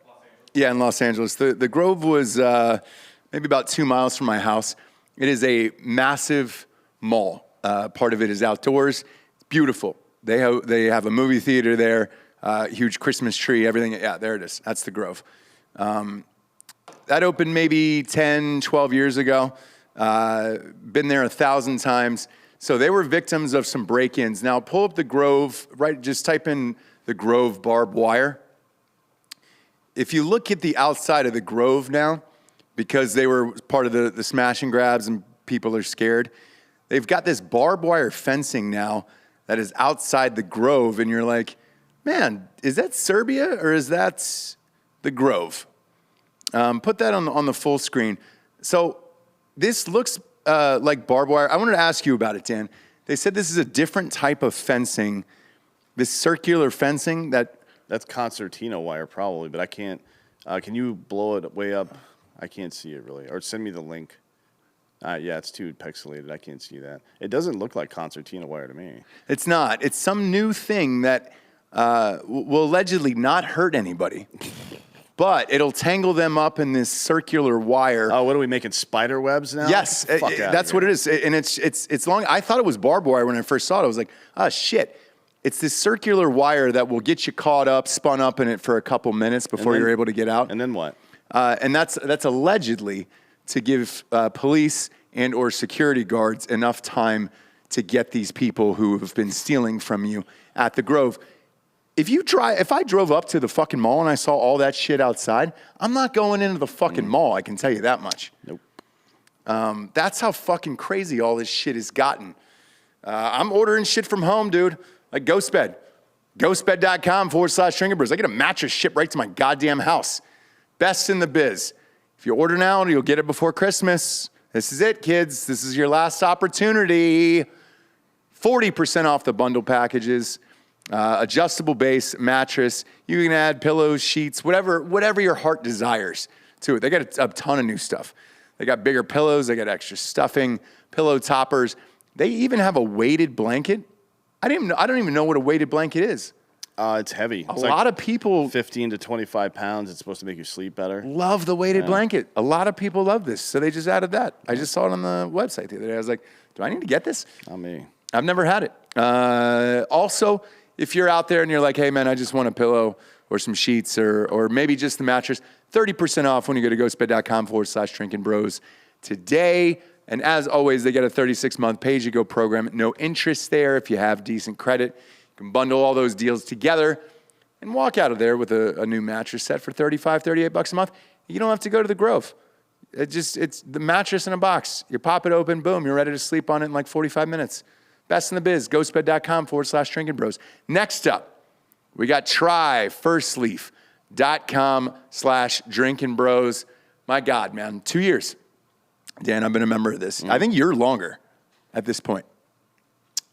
Yeah, in Los Angeles. The Grove was maybe about 2 miles from my house. It is a massive mall. Part of it is outdoors. It's beautiful. They have a movie theater there, huge Christmas tree, everything. Yeah, there it is. That's the Grove. That opened maybe 10, 12 years ago. Been there 1,000 times. So they were victims of some break-ins. Now pull up the Grove, right? Just type in the Grove barbed wire. If you look at the outside of the Grove now, because they were part of the smash and grabs and people are scared. They've got this barbed wire fencing now that is outside the Grove, and you're like, man, is that Serbia or is that the Grove? Put that on the full screen. So this looks like barbed wire. I wanted to ask you about it, Dan. They said this is a different type of fencing, this circular fencing That's concertina wire probably, but I can't. Can you blow it way up? I can't see it really. Or send me the link. Yeah, it's too pixelated. I can't see that. It doesn't look like concertina wire to me. It's not. It's some new thing that will allegedly not hurt anybody, but it'll tangle them up in this circular wire. Oh, what are we making, spider webs now? Yes, that's what it is. And it's long. I thought it was barbed wire when I first saw it. I was like, oh, shit. It's this circular wire that will get you caught up, spun up in it for a couple minutes before you're able to get out. And then what? And that's allegedly to give police and or security guards enough time to get these people who have been stealing from you at the Grove. If I drove up to the fucking mall and I saw all that shit outside, I'm not going into the fucking mall, I can tell you that much. Nope. That's how fucking crazy all this shit has gotten. I'm ordering shit from home, dude. Like GhostBed. GhostBed.com/Drinkin Bros. I get a mattress shipped right to my goddamn house. Best in the biz. If you order now, you'll get it before Christmas. This is it, kids. This is your last opportunity. 40% off the bundle packages. Adjustable base mattress. You can add pillows, sheets, whatever your heart desires to it. They got a ton of new stuff. They got bigger pillows. They got extra stuffing, pillow toppers. They even have a weighted blanket. I don't even know what a weighted blanket is. It's heavy. A lot of people 15 to 25 pounds. It's supposed to make you sleep better. love the weighted blanket. A lot of people love this, so they just added that. I just saw it on the website the other day. I was like, do I need to get this? Not me. I've never had it. Also, if you're out there and you're like, hey, man, I just want a pillow or some sheets or maybe just the mattress, 30% off when you go to ghostbed.com/Drinkin Bros today. And as always, they get a 36-month pay-as-you-go program. No interest there if you have decent credit. You can bundle all those deals together and walk out of there with a new mattress set for $35, $38 a month. You don't have to go to the Grove. It's the mattress in a box. You pop it open, boom, you're ready to sleep on it in like 45 minutes. Best in the biz, ghostbed.com/Drinkin Bros. Next up, we got tryfirstleaf.com/Drinkin Bros. My God, man, 2 years. Dan, I've been a member of this. I think you're longer at this point.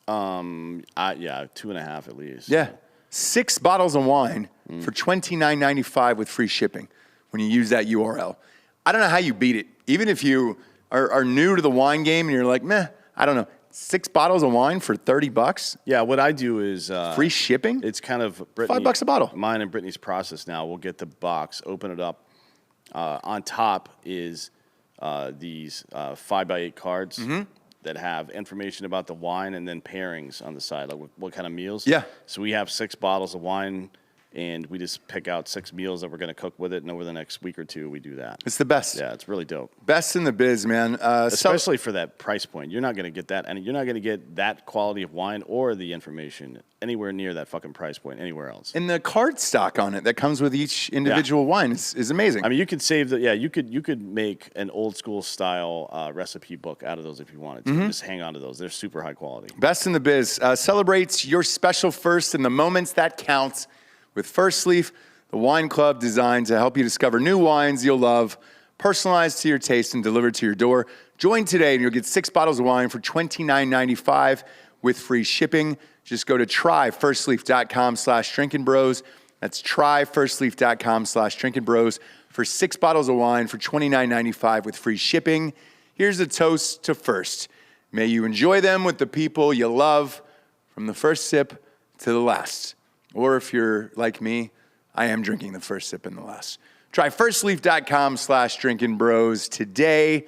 Yeah, 2.5 at least. Yeah. 6 bottles of wine for $29.95 with free shipping when you use that URL. I don't know how you beat it. Even if you are new to the wine game and you're like, meh, I don't know. 6 bottles of wine for $30? Yeah, what I do is Free shipping? It's kind of Brittany, $5 a bottle. Mine and Brittany's process now. We'll get the box, open it up. On top is these 5x8 cards that have information about the wine and then pairings on the side, like what kind of meals. Yeah. So we have 6 bottles of wine, and we just pick out 6 meals that we're going to cook with it, and over the next week or two, we do that. It's the best. Yeah, it's really dope. Best in the biz, man. Especially for that price point. You're not going to get that, and you're not going to get that quality of wine or the information anywhere near that fucking price point anywhere else. And the card stock on it that comes with each individual wine is amazing. I mean, you could save you could make an old school style recipe book out of those if you wanted to. Just hang on to those. They're super high quality. Best in the biz. Celebrates your special first and the moments that count with First Leaf, the wine club designed to help you discover new wines you'll love, personalized to your taste and delivered to your door. Join today and you'll get 6 bottles of wine for $29.95 with free shipping. Just go to tryfirstleaf.com/Drinkin Bros. That's tryfirstleaf.com/Drinkin Bros for 6 bottles of wine for $29.95 with free shipping. Here's a toast to First. May you enjoy them with the people you love from the first sip to the last. Or if you're like me, I am drinking the first sip and the last. Try firstleaf.com/Drinkin Bros today.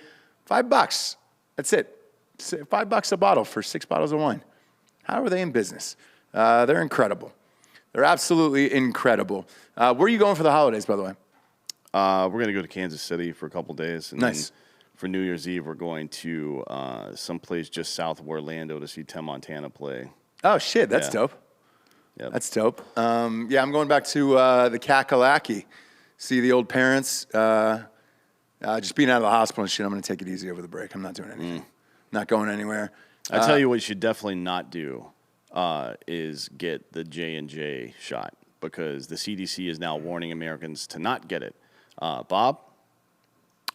$5. That's it. $5 a bottle for 6 bottles of wine. How are they in business? They're incredible. They're absolutely incredible. Where are you going for the holidays, by the way? We're going to go to Kansas City for a couple days. And Nice. Then for New Year's Eve, we're going to someplace just south of Orlando to see Tim Montana play. Oh, shit. That's Yeah. dope. Yep. That's dope. Yeah, I'm going back to the Kakalaki. See the old parents. just being out of the hospital and shit, I'm going to take it easy over the break. I'm not doing anything. Not going anywhere. I tell you what you should definitely not do is get the J&J shot because the CDC is now warning Americans to not get it. Bob?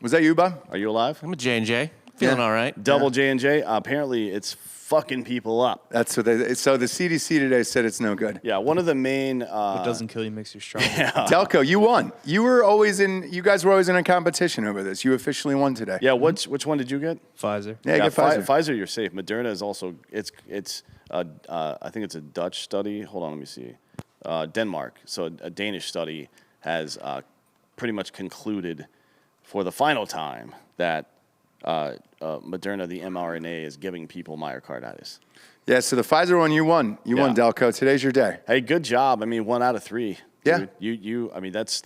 Was that you, Bob? Are you alive? I'm a J&J. Feeling all right. Double J&J. Apparently, it's fucking people up. That's what they. So the CDC today said it's no good. Yeah, one of the main. What doesn't kill you makes you stronger. Delco, you won. You guys were always in a competition over this. You officially won today. Yeah, which one did you get? Pfizer. Yeah, get Pfizer. Pfizer, you're safe. Moderna is also. It's. I think it's a Dutch study. Hold on, let me see. Denmark. So a Danish study has pretty much concluded for the final time that. Moderna, the mRNA, is giving people myocarditis. Yeah, so the Pfizer one, you won. You won, Delco. Today's your day. Hey, good job. I mean, 1 out of 3. Yeah. Dude. You. I mean, that's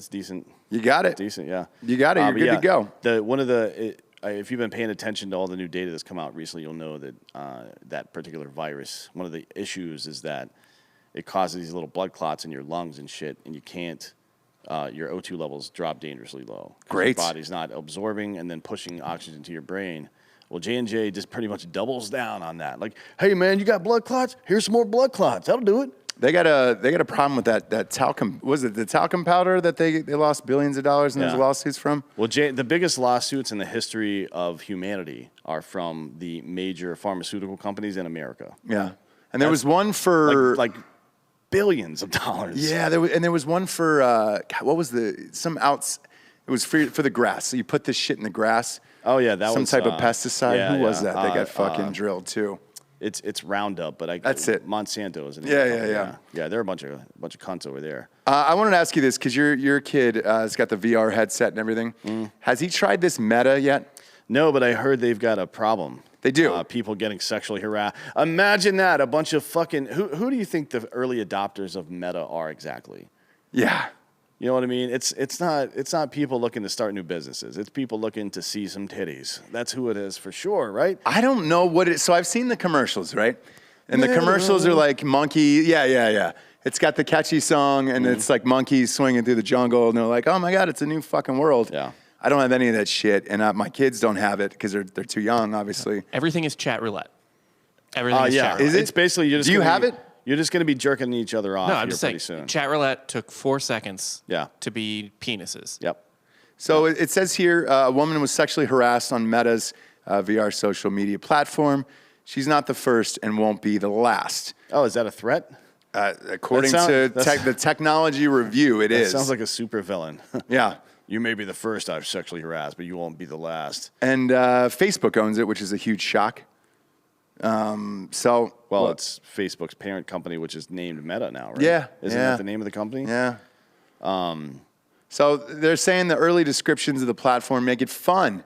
decent. You got it. Decent, yeah. You got it. You're good to go. If you've been paying attention to all the new data that's come out recently, you'll know that that particular virus, one of the issues is that it causes these little blood clots in your lungs and shit, and you can't. Your O2 levels drop dangerously low. Great. Your body's not absorbing and then pushing oxygen to your brain. Well, J&J just pretty much doubles down on that. Like, hey, man, you got blood clots? Here's some more blood clots. That'll do it. They got a problem with that talcum. Was it the talcum powder that they lost billions of dollars in those lawsuits from? Well, the biggest lawsuits in the history of humanity are from the major pharmaceutical companies in America. Yeah. And there was one for... Like billions of dollars. Yeah, there was one for what was it was for the grass. So you put this shit in the grass. Oh yeah, that was some type of pesticide. Yeah, Who was that? They got fucking drilled too. It's Roundup, but that's it. Monsanto is. Yeah. They're a bunch of cunts over there. I wanted to ask you this because your kid has got the VR headset and everything. Has he tried this Meta yet? No, but I heard they've got a problem. They do. People getting sexually harassed. Imagine that. A bunch of fucking... Who do you think the early adopters of Meta are exactly? Yeah. You know what I mean? It's not people looking to start new businesses. It's people looking to see some titties. That's who it is for sure, right? I don't know what it is. So I've seen the commercials, right? And the commercials are like monkey. Yeah. It's got the catchy song, and it's like monkeys swinging through the jungle, and they're like, oh my God, it's a new fucking world. Yeah. I don't have any of that shit, and my kids don't have it because they're too young, obviously. Everything is chat roulette. Everything is chat roulette. Is it? It's basically you're just. Do you have it? You're just going to be jerking each other off. No, I'm just saying. pretty soon. Chat roulette took 4 seconds. Yeah. To be penises. Yep. So it says here, a woman was sexually harassed on Meta's VR social media platform. She's not the first and won't be the last. Oh, is that a threat? According to the technology review, it is. Sounds like a super villain. Yeah. You may be the first I've sexually harassed, but you won't be the last. And Facebook owns it, which is a huge shock. Well, it's Facebook's parent company, which is named Meta now, right? Yeah. Isn't that the name of the company? Yeah. So they're saying the early descriptions of the platform make it fun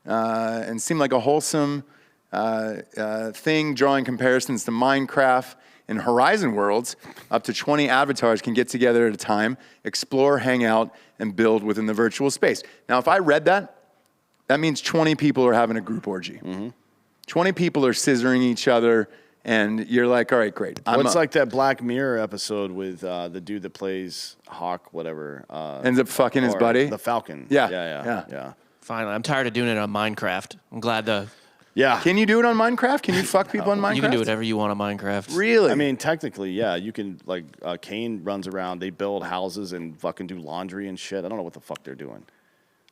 and seem like a wholesome thing, drawing comparisons to Minecraft. In Horizon Worlds, up to 20 avatars can get together at a time, explore, hang out, and build within the virtual space. Now, if I read that, that means 20 people are having a group orgy. Mm-hmm. 20 people are scissoring each other, and you're like, all right, great. It's like that Black Mirror episode with the dude that plays Hawk, whatever. Ends up fucking his buddy? The Falcon. Yeah. Finally, I'm tired of doing it on Minecraft. I'm glad Yeah. Can you do it on Minecraft? Can you fuck people on Minecraft? You can do whatever you want on Minecraft. Really? I mean, technically, yeah. You can, Kane runs around. They build houses and fucking do laundry and shit. I don't know what the fuck they're doing.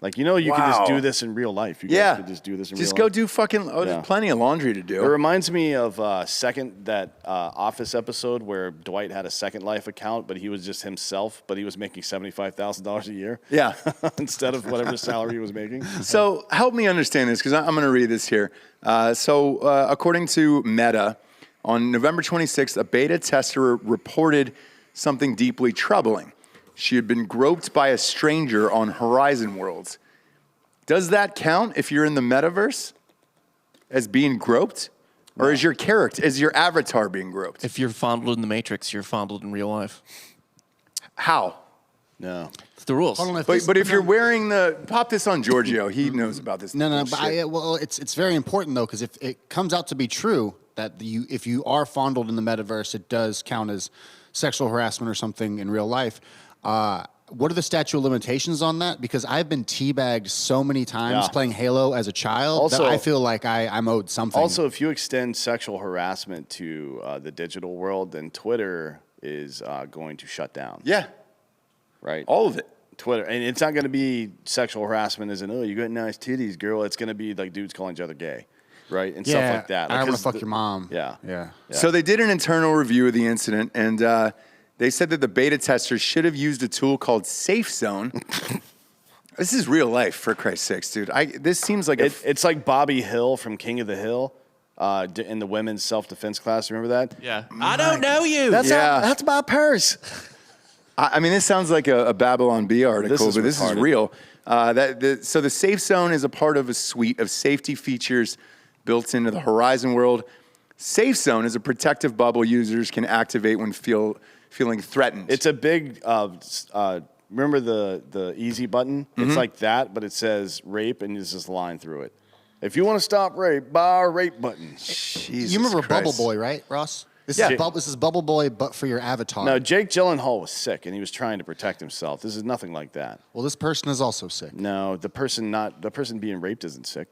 You can just do this in real life. You guys could just do this in real life. Just go do fucking, there's plenty of laundry to do. It reminds me of that Office episode where Dwight had a Second Life account, but he was just himself, but he was making $75,000 a year. Yeah. Instead of whatever salary he was making. So help me understand this, because I'm going to read this here. According to Meta, on November 26th, a beta tester reported something deeply troubling. She had been groped by a stranger on Horizon Worlds. Does that count if you're in the metaverse as being groped? Or is your avatar being groped? If you're fondled in the Matrix, you're fondled in real life. How? No. It's the rules. But if you're wearing pop this on Giorgio, he knows about this. No, but it's very important though, because if it comes out to be true that if you are fondled in the metaverse, it does count as sexual harassment or something in real life. what are the statute of limitations on that? Because I've been teabagged so many times playing Halo as a child that I feel like I'm owed something. Also, if you extend sexual harassment to the digital world, then Twitter is going to shut down. Yeah. Right? All of it. Twitter. And it's not going to be sexual harassment as in, oh, you got nice titties, girl. It's going to be like dudes calling each other gay. Right? And stuff like that. I Like, want to fuck your mom. Yeah. So they did an internal review of the incident, and they said that the beta testers should have used a tool called Safe Zone. This is real life, for Christ's sakes, dude. This seems like it's like Bobby Hill from King of the Hill in the women's self-defense class. Remember that? Yeah. I don't know you. That's my purse. I mean, this sounds like a Babylon Bee article, This is but this is retarded. real. So the Safe Zone is a part of a suite of safety features built into the Horizon world. Safe Zone is a protective bubble users can activate when feeling threatened. It's a big. Remember the easy button? It's like that, but it says rape, and there's this line through it. If you want to stop rape, buy our rape button. Jesus You remember Christ. Bubble Boy, right, Ross? This Yeah. is Bubble Boy, but for your avatar. No, Jake Gyllenhaal was sick, and he was trying to protect himself. This is nothing like that. Well, this person is also sick. No, the person being raped isn't sick.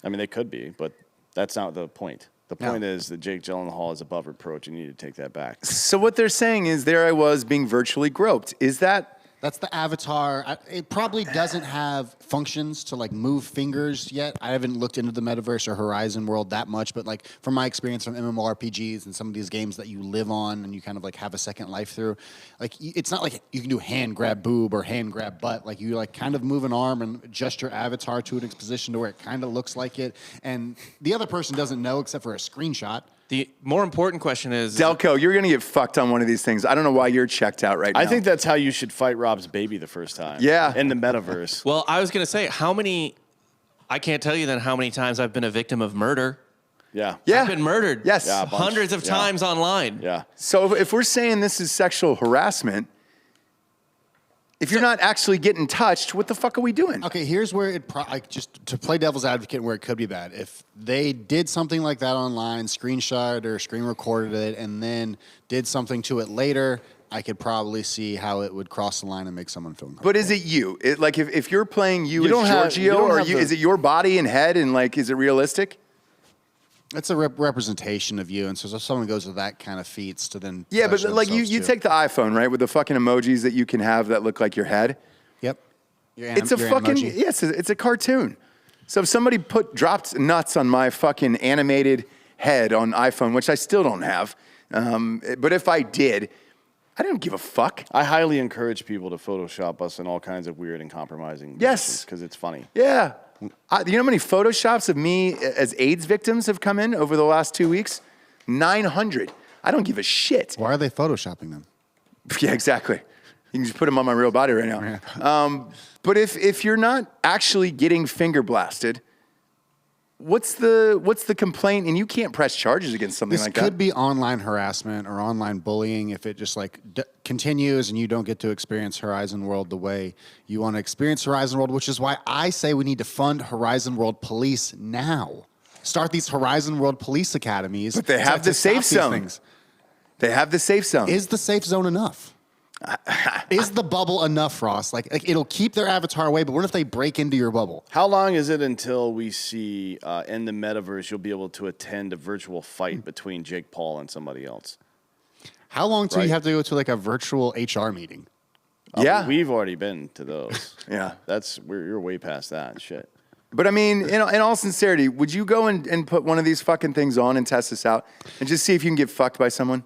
I mean, they could be, but that's not the point. The point is that Jake Gyllenhaal is above reproach, and you need to take that back. So what they're saying is there I was being virtually groped. Is that... That's the avatar. It probably doesn't have functions to like move fingers yet. I haven't looked into the Metaverse or Horizon world that much, but like from my experience from MMORPGs and some of these games that you live on and you kind of like have a second life through, like it's not like you can do hand grab boob or hand grab butt. Like you like kind of move an arm and adjust your avatar to its position to where it kind of looks like it, and the other person doesn't know except for a screenshot. The more important question is... Delco, you're going to get fucked on one of these things. I don't know why you're checked out right now. I think that's how you should fight Rob's baby the first time. Yeah. In the Metaverse. Well, I was going to say, I can't tell you then how many times I've been a victim of murder. Yeah. Yeah. I've been murdered Yes. Yeah, a bunch. hundreds of times online. Yeah. So if we're saying this is sexual harassment, if you're not actually getting touched, what the fuck are we doing? Okay, here's where it just to play devil's advocate where it could be bad. If they did something like that online, screenshot or screen recorded it, and then did something to it later, I could probably see how it would cross the line and make someone feel uncomfortable. But is it you? Like if you're playing you don't as have- Giorgio, you don't or have the- is it your body and head, and like is it realistic? It's a representation of you, and so if someone goes to that kind of feats to then Yeah, but touch like you themselves too. take the iPhone, right, with the fucking emojis that you can have that look like your head. Yep. It's a fucking yes, it's a cartoon. So if somebody dropped nuts on my fucking animated head on iPhone, which I still don't have, but if I did, I don't give a fuck. I highly encourage people to Photoshop us in all kinds of weird and compromising Yes. because it's funny. Yeah. You know how many Photoshops of me as AIDS victims have come in over the last 2 weeks? 900. I don't give a shit. Why are they photoshopping them? Yeah, exactly. You can just put them on my real body right now. But if you're not actually getting finger blasted, what's the complaint? And you can't press charges against something This like could that. be online harassment or online bullying if it just like continues and you don't get to experience Horizon World the way you want to experience Horizon World, which is why I say we need to fund Horizon World Police now. Start these Horizon World Police academies. But they have the stop safe these zone. things. They have the safe zone. Is the safe zone enough? Is the bubble enough, Ross? Like it'll keep their avatar away, but what if they break into your bubble? How long is it until we see in the Metaverse you'll be able to attend a virtual fight between Jake Paul and somebody else? How long till Right. you have to go to like a virtual HR meeting? Yeah. We've already been to those. Yeah. You're way past that shit. But I mean, in all sincerity, would you go and put one of these fucking things on and test this out and just see if you can get fucked by someone?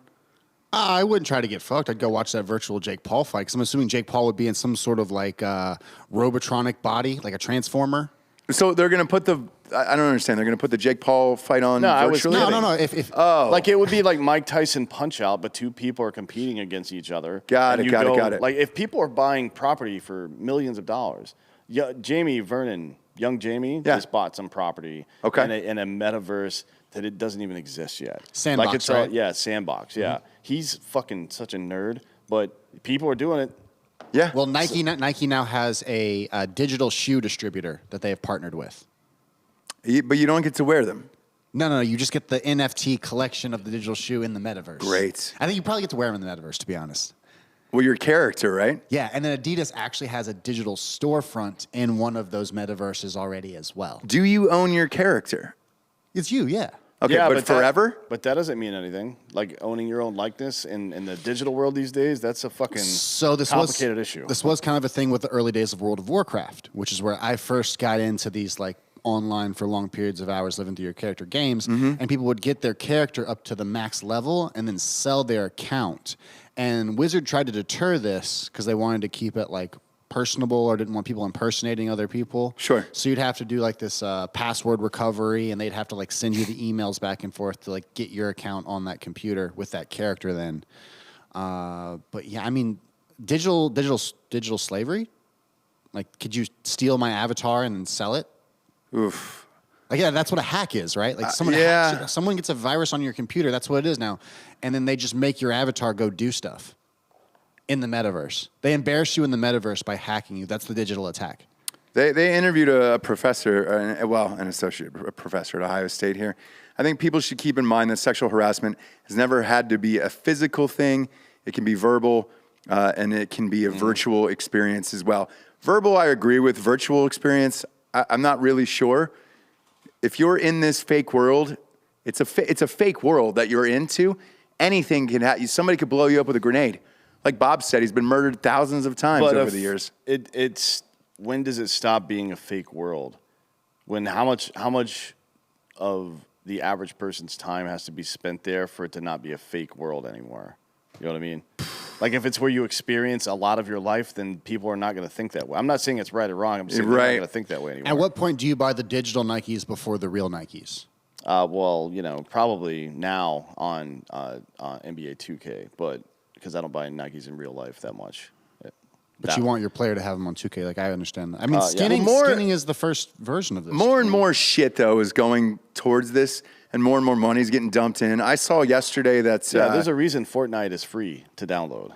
I wouldn't try to get fucked. I'd go watch that virtual Jake Paul fight because I'm assuming Jake Paul would be in some sort of like robotronic body, like a transformer. So they're going to put I don't understand. They're going to put the Jake Paul fight on No, I was virtually? kidding. No. If Like it would be like Mike Tyson Punch Out, but two people are competing against each other. Got And it, you got it. Like if people are buying property for millions of dollars, Jamie Vernon, young Jamie, Yeah. just bought some property in a metaverse that it doesn't even exist yet. Sandbox, like it's right? Yeah, Sandbox. Yeah, he's fucking such a nerd, but people are doing it. Yeah. well, Nike now has a digital shoe distributor that they have partnered with. But you don't get to wear them. No, you just get the NFT collection of the digital shoe in the metaverse. Great. I think you probably get to wear them in the metaverse, to be honest. Well, your character, right? Yeah, and then Adidas actually has a digital storefront in one of those metaverses already as well. Do you own your character? It's you, yeah. Okay, Yeah, but forever? But that doesn't mean anything. Like owning your own likeness in the digital world these days, that's a fucking complicated issue. This was kind of a thing with the early days of World of Warcraft, which is where I first got into these like online for long periods of hours living through your character games, and people would get their character up to the max level and then sell their account. And Wizard tried to deter this because they wanted to keep it like personable or didn't want people impersonating other people. Sure. So you'd have to do like this password recovery, and they'd have to like send you the emails back and forth to like get your account on that computer with that character then. But yeah, I mean, digital slavery. Like, could you steal my avatar and then sell it? Oof. Like, yeah, that's what a hack is, right? Like someone gets a virus on your computer. That's what it is now. And then they just make your avatar go do stuff in the metaverse. They embarrass you in the metaverse by hacking you. That's the digital attack. They interviewed a professor, an associate professor at Ohio State here. I think people should keep in mind that sexual harassment has never had to be a physical thing. It can be verbal, and it can be a virtual experience as well. Verbal, I agree with. Virtual experience, I'm not really sure. If you're in this fake world, it's a fake world that you're into. Anything can happen. Somebody could blow you up with a grenade. Like Bob said, he's been murdered thousands of times over the years. It's when does it stop being a fake world? When how much of the average person's time has to be spent there for it to not be a fake world anymore? You know what I mean? Like if it's where you experience a lot of your life, then people are not going to think that way. I'm not saying it's right or wrong. I'm saying they're not going to think that way anymore. At what point do you buy the digital Nikes before the real Nikes? Well, probably now on NBA 2K, but because I don't buy Nikes in real life that much. But you want your player to have them on 2K. Like, I understand that. I mean, skinning is the first version of this. More and more shit, though, is going towards this, and more money is getting dumped in. I saw yesterday that... there's a reason Fortnite is free to download,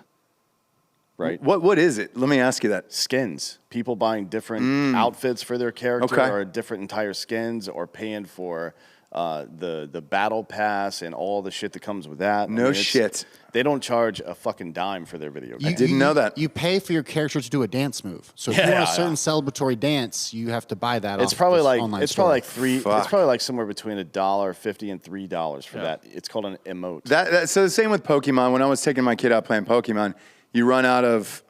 right? What is it? Let me ask you that. Skins. People buying different outfits for their character or different entire skins or paying for... the battle pass and all the shit that comes with that. No shit. They don't charge a fucking dime for their video game. I didn't know that. You pay for your character to do a dance move. So if you want a certain celebratory dance, you have to buy that. It's probably like online It's probably like somewhere between $1.50 and $3 for that. It's called an emote. So the same with Pokemon. When I was taking my kid out playing Pokemon, you run out of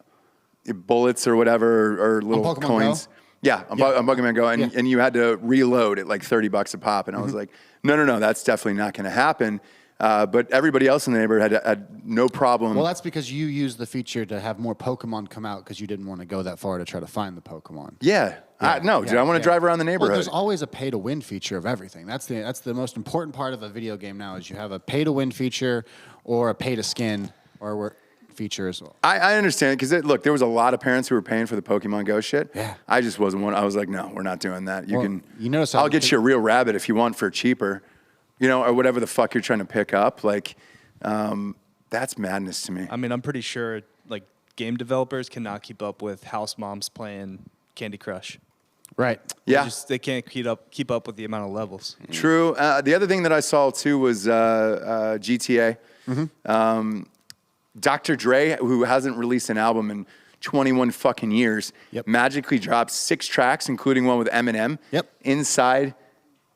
bullets or whatever or little coins. Go? Yeah, on Pokemon Go, and you had to reload at like $30 a pop, and I was like, no, that's definitely not going to happen. But everybody else in the neighborhood had no problem. Well, that's because you used the feature to have more Pokemon come out because you didn't want to go that far to try to find the Pokemon. Yeah. I want to drive around the neighborhood. Well, there's always a pay-to-win feature of everything. That's the most important part of a video game now is you have a pay-to-win feature or a pay-to-skin or feature as well. I understand because look, there was a lot of parents who were paying for the Pokemon Go shit. Yeah. I just wasn't one. I was like, no, we're not doing that. You notice how I'll get you a real rabbit if you want for cheaper, or whatever the fuck you're trying to pick up. Like, that's madness to me. I mean, I'm pretty sure like game developers cannot keep up with house moms playing Candy Crush. Right. Yeah. They can't keep up with the amount of levels. True. The other thing that I saw too was GTA. Dr. Dre, who hasn't released an album in 21 fucking years, magically dropped 6 tracks, including one with Eminem, inside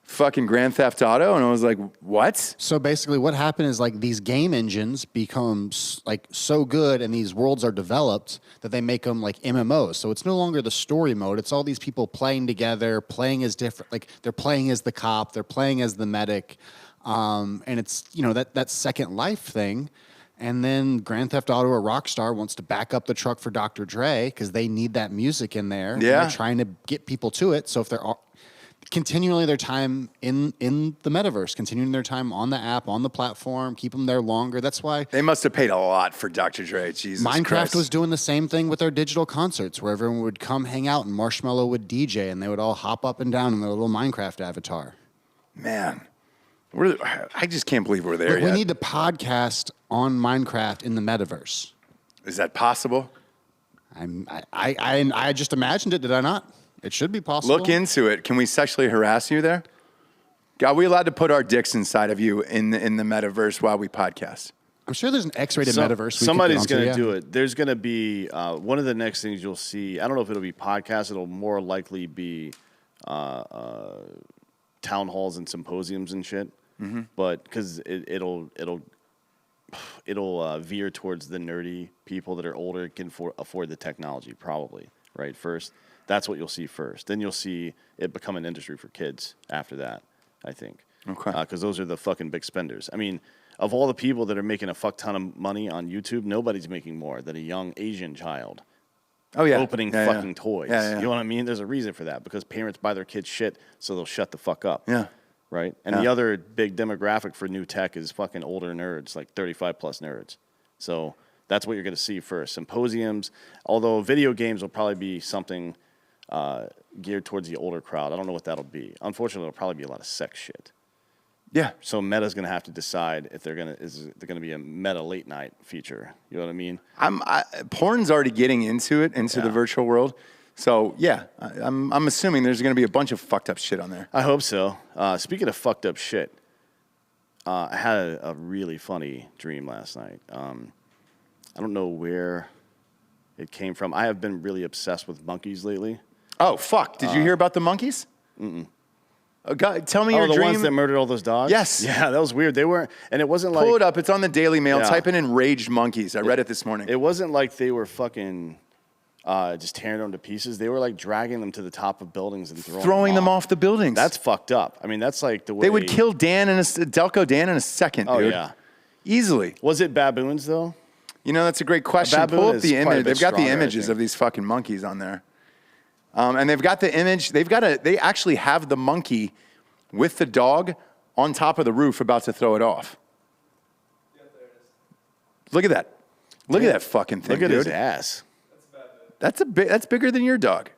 fucking Grand Theft Auto. And I was like, what? So basically what happened is like these game engines become like so good and these worlds are developed that they make them like MMOs. So it's no longer the story mode. It's all these people playing together, playing as different, like they're playing as the cop, they're playing as the medic. And it's, that Second Life thing. And then Grand Theft Auto or Rockstar wants to back up the truck for Dr. Dre because they need that music in there. And they're trying to get people to it. So if they're continually their time in the metaverse, continuing their time on the app, on the platform, keep them there longer. That's why they must have paid a lot for Dr. Dre. Jesus Minecraft Christ. was doing the same thing with their digital concerts where everyone would come hang out and Marshmello would DJ and they would all hop up and down in their little Minecraft avatar. Man. I just can't believe we're there yet. We need to podcast on Minecraft in the metaverse. Is that possible? I just imagined it. Did I not? It should be possible. Look into it. Can we sexually harass you there? Are we allowed to put our dicks inside of you in the metaverse while we podcast? I'm sure there's an X-rated metaverse. Somebody's going to to do it. There's going to be one of the next things you'll see. I don't know if it'll be podcasts. It'll more likely be town halls and symposiums and shit. Mm-hmm. But because it'll veer towards the nerdy people that are older can afford the technology, probably, right? First, that's what you'll see first. Then you'll see it become an industry for kids after that, I think. Okay. Because those are the fucking big spenders. I mean, of all the people that are making a fuck ton of money on YouTube, nobody's making more than a young Asian child opening fucking toys. Yeah. You know what I mean? There's a reason for that, because parents buy their kids shit so they'll shut the fuck up. Yeah. Right? And the other big demographic for new tech is fucking older nerds, like 35 plus nerds. So that's what you're going to see first. Symposiums, although video games will probably be something geared towards the older crowd. I don't know what that'll be. Unfortunately, it'll probably be a lot of sex shit. Yeah. So Meta's going to have to decide if they're going to be a Meta late night feature. You know what I mean? Porn's already getting into the virtual world. So yeah, I'm assuming there's going to be a bunch of fucked up shit on there. I hope so. Speaking of fucked up shit, I had a really funny dream last night. I don't know where it came from. I have been really obsessed with monkeys lately. Oh fuck! Did you hear about the monkeys? God, tell me your the dream. ones that murdered all those dogs? Yes. Yeah, that was weird. They weren't, and it wasn't like... Pull it up. It's on the Daily Mail. Yeah. Type in enraged monkeys. I read it this morning. It wasn't like they were fucking just tearing them to pieces. They were like dragging them to the top of buildings and throwing them off the buildings. That's fucked up. I mean, that's like the way... They would kill Delco Dan in a second, Oh, dude. yeah. Easily. Was it baboons, though? You know, that's a great question. baboon Pull up is the quite a image. bit They've got the stronger, I images think. of these fucking monkeys on there. And they've got the image. They actually have the monkey with the dog on top of the roof about to throw it off. Look at that. Look at that fucking thing, Look at dude. his ass. That's bigger than your dog.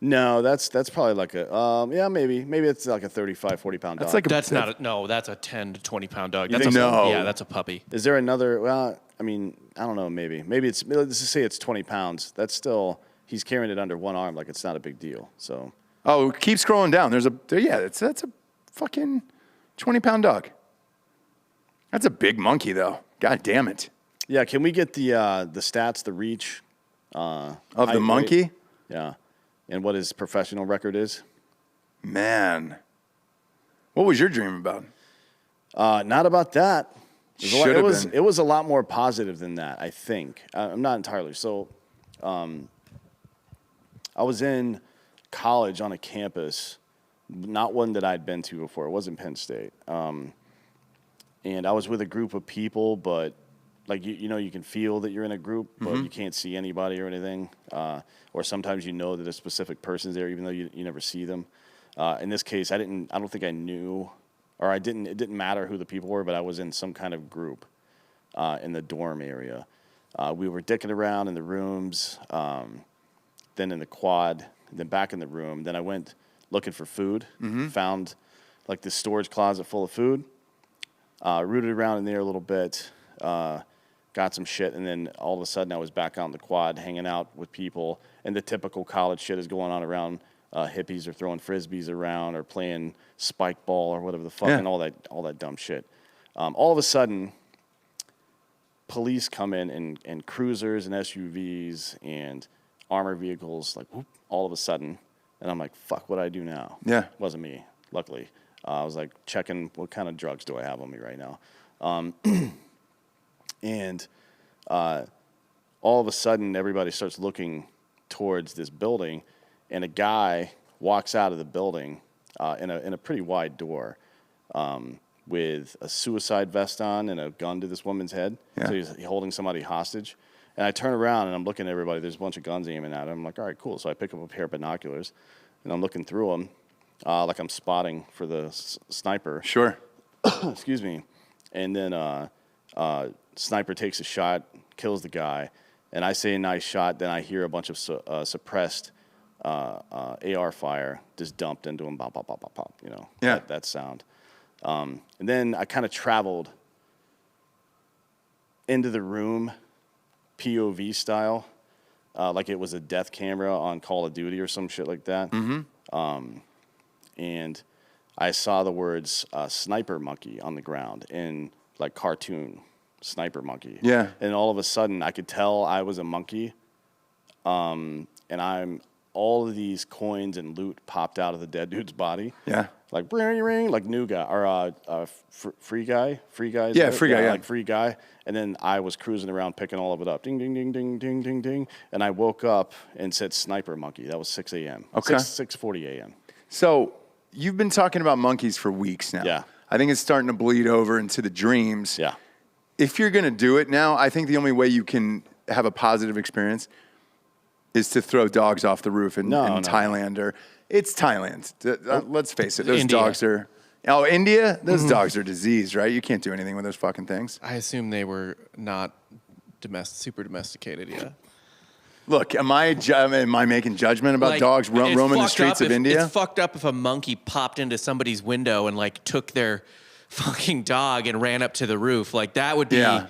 No, that's probably like a... maybe it's like a 35, 40-pound dog. That's like That's a 10 to 20 pound dog. think That's so? Yeah, that's a puppy. Is there another... Well, I mean, I don't know, maybe. Maybe it's... Let's just say it's 20 pounds. That's still... He's carrying it under one arm like it's not a big deal, so... Oh, keep scrolling down. That's a fucking 20-pound dog. That's a big monkey, though. God damn it. Yeah, can we get the stats, the reach... Of height, the monkey? weight? Yeah. And what his professional record is? Man. What was your dream about? Not about that. Should have been. It was a lot more positive than that, I think. I'm not entirely. So I was in college on a campus, not one that I'd been to before. It wasn't Penn State. And I was with a group of people, but like, you know, you can feel that you're in a group, but you can't see anybody or anything. Or sometimes you know that a specific person's there, even though you never see them. In this case, I don't think I knew, or it didn't matter who the people were, but I was in some kind of group in the dorm area. We were dicking around in the rooms, then in the quad, then back in the room. Then I went looking for food, found like this storage closet full of food, rooted around in there a little bit, got some shit, and then all of a sudden I was back out in the quad hanging out with people, and the typical college shit is going on around. Hippies are throwing frisbees around or playing spike ball or whatever the fuck, and all that dumb shit. All of a sudden, police come in and cruisers and SUVs and armor vehicles, like whoop, all of a sudden, and I'm like, fuck, what do I do now? Yeah. It wasn't me, luckily. I was like checking what kind of drugs do I have on me right now. And all of a sudden, everybody starts looking towards this building, and a guy walks out of the building in a pretty wide door with a suicide vest on and a gun to this woman's head. Yeah. So he's holding somebody hostage. And I turn around, and I'm looking at everybody. There's a bunch of guns aiming at him. I'm like, all right, cool. So I pick up a pair of binoculars, and I'm looking through them like I'm spotting for the sniper. Sure. Excuse me. And then sniper takes a shot, kills the guy, and I say a nice shot. Then I hear a bunch of suppressed AR fire just dumped into him, pop, pop, pop, pop, pop. You know, Yeah. that sound. And then I kind of traveled into the room, POV style, like it was a death camera on Call of Duty or some shit like that. And I saw the words "sniper monkey" on the ground in like cartoon sniper monkey. Yeah. And all of a sudden, I could tell I was a monkey. And all of these coins and loot popped out of the dead dude's body. Yeah. Like ring, ring, like new guy or free guy. Yeah, free guy. Yeah. Like free guy. And then I was cruising around picking all of it up. Ding, ding, ding, ding, ding, ding, ding. And I woke up and said sniper monkey. That was 6 a.m. Okay. 6:40 a.m. So you've been talking about monkeys for weeks now. Yeah. I think it's starting to bleed over into the dreams. Yeah. If you're going to do it now, I think the only way you can have a positive experience is to throw dogs off the roof in Thailand or it's Thailand. Let's face it, those India. dogs are. Oh, India? Those dogs are diseased, right? You can't do anything with those fucking things. I assume they were not super domesticated yet. Look, am I making judgment about Like, dogs it's roaming the fucked streets up of if- India? It's fucked up if a monkey popped into somebody's window and like took their fucking dog and ran up to the roof. Like that would be. Yeah.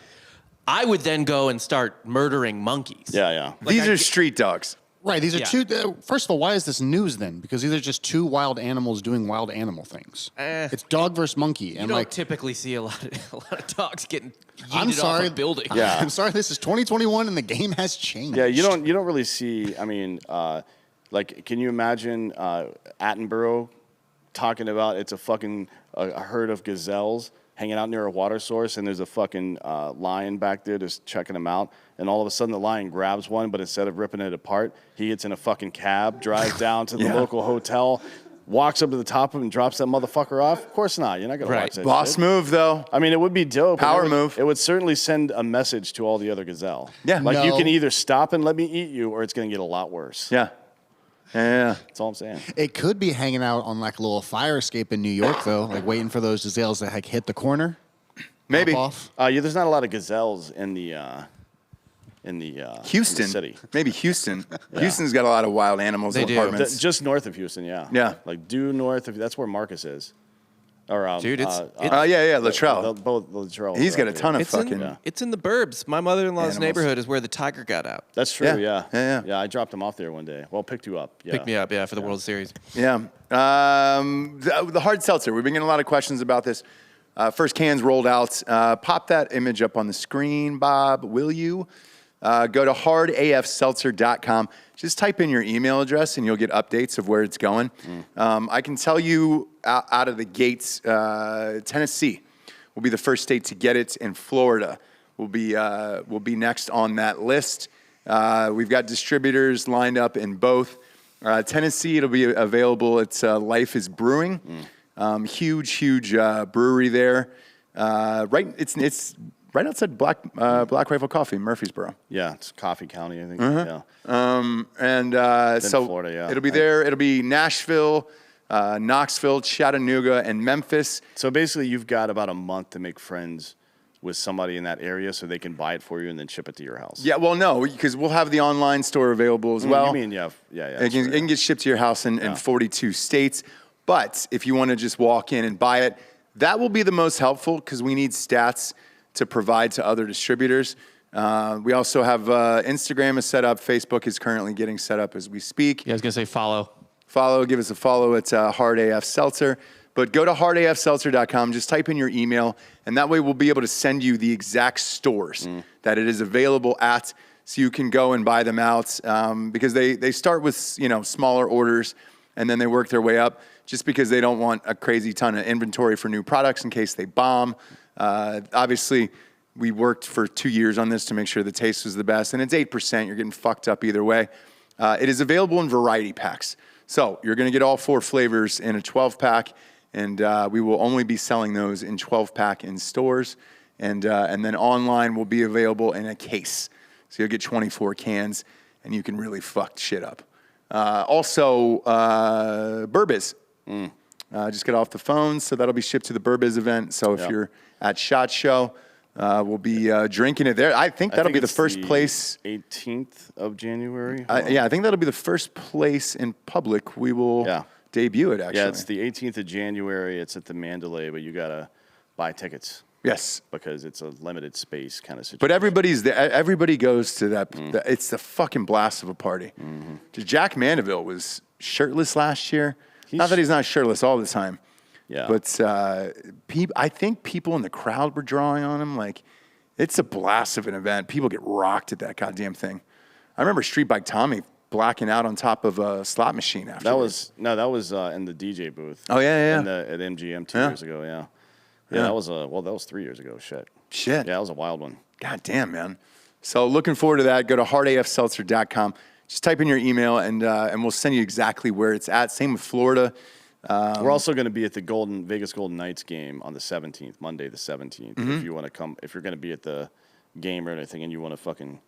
I would then go and start murdering monkeys. Yeah, yeah. These are street dogs. Right. These are Yeah. two. First of all, why is this news then? Because these are just two wild animals doing wild animal things. Eh. It's dog versus monkey, You and don't like. typically see a lot of dogs getting yeeted I'm sorry. off a building. Yeah. I'm sorry. This is 2021, and the game has changed. Yeah, you don't really see. I mean, like, can you imagine Attenborough talking about it's a fucking a herd of gazelles hanging out near a water source, and there's a fucking lion back there just checking them out, and all of a sudden the lion grabs one, but instead of ripping it apart, he gets in a fucking cab, drives down to the Yeah. local hotel, walks up to the top of him and drops that motherfucker off. Of course not. You're not gonna Right. watch that. Boss shit. move, though. I mean, it would be dope. Power It would- move. It would certainly send a message to all the other gazelle. Yeah. Like, you No. can either stop and let me eat you, or it's going to get a lot worse. Yeah. Yeah. That's all I'm saying. It could be hanging out on like a little fire escape in New York, though, like waiting for those gazelles to like hit the corner. Maybe. Pop off. Yeah, there's not a lot of gazelles in the Houston. in the city. Maybe Houston. Houston's got a lot of wild animals They and do. apartments. Just north of Houston, yeah. Yeah. Like due north of that's where Marcus is. Or Dude, yeah, Latrell. Both Latrell. He's got a ton of It's fucking. it's in the burbs. My mother-in-law's Animals. neighborhood is where the tiger got out. That's true. Yeah. Yeah. Yeah. I dropped him off there one day. Well, picked you up. Yeah. Pick me up, for the World Series. Yeah. The hard seltzer. We've been getting a lot of questions about this. First cans rolled out. Pop that image up on the screen, Bob, will you? Go to hardafseltzer.com. Just type in your email address and you'll get updates of where it's going. I can tell you out of the gates, Tennessee will be the first state to get it, and Florida will be next on that list. We've got distributors lined up in both. Tennessee, it'll be available. It's Life is Brewing. Huge brewery there. It's right outside Black Rifle Coffee, Murfreesboro. Yeah, it's Coffee County, I think. Uh-huh. Yeah. So Florida, yeah. it'll be there. It'll be Nashville, Knoxville, Chattanooga, and Memphis. So basically, you've got about a month to make friends with somebody in that area so they can buy it for you and then ship it to your house. Yeah, well, no, because we'll have the online store available as well. You mean, yeah. It can get shipped to your house in 42 states. But if you want to just walk in and buy it, that will be the most helpful because we need stats to provide to other distributors. We also have Instagram is set up. Facebook is currently getting set up as we speak. Yeah, I was going to say follow. Give us a follow. It's Hard AF Seltzer. But go to hardafseltzer.com. Just type in your email, and that way we'll be able to send you the exact stores that it is available at, so you can go and buy them out. Because they start with smaller orders, and then they work their way up. Just because they don't want a crazy ton of inventory for new products in case they bomb. Obviously, we worked for 2 years on this to make sure the taste was the best, and it's 8%. You're getting fucked up either way. It is available in variety packs. So you're going to get all 4 flavors in a 12-pack, and we will only be selling those in 12-pack in stores, and then online will be available in a case. So you'll get 24 cans, and you can really fuck shit up. Also, Burbiz. Just get off the phone, so that'll be shipped to the Burbiz event. So if you're at SHOT Show, we'll be drinking it there. I think that'll be the first place. 18th of January. I think that'll be the first place in public we will debut it, actually. Yeah, it's the 18th of January. It's at the Mandalay, but you got to buy tickets. Yes. Because it's a limited space kind of situation. But everybody's there. Everybody goes to that. It's the fucking blast of a party. Jack Mandeville was shirtless last year. Not that he's not shirtless all the time. Yeah. But I think people in the crowd were drawing on him. Like, It's a blast of an event. People get rocked at that goddamn thing. I remember Street Bike Tommy blacking out on top of a slot machine after. That was in the DJ booth. Oh, yeah. At MGM 2 years ago, yeah. Yeah, that was 3 years ago. Shit. Yeah, that was a wild one. God damn, man. So looking forward to that. Go to hardafseltzer.com. Just type in your email, and we'll send you exactly where it's at. Same with Florida. We're also going to be at the Vegas Golden Knights game on the 17th, Monday the 17th. If you want to come, if you're going to be at the game or anything, and you want to fucking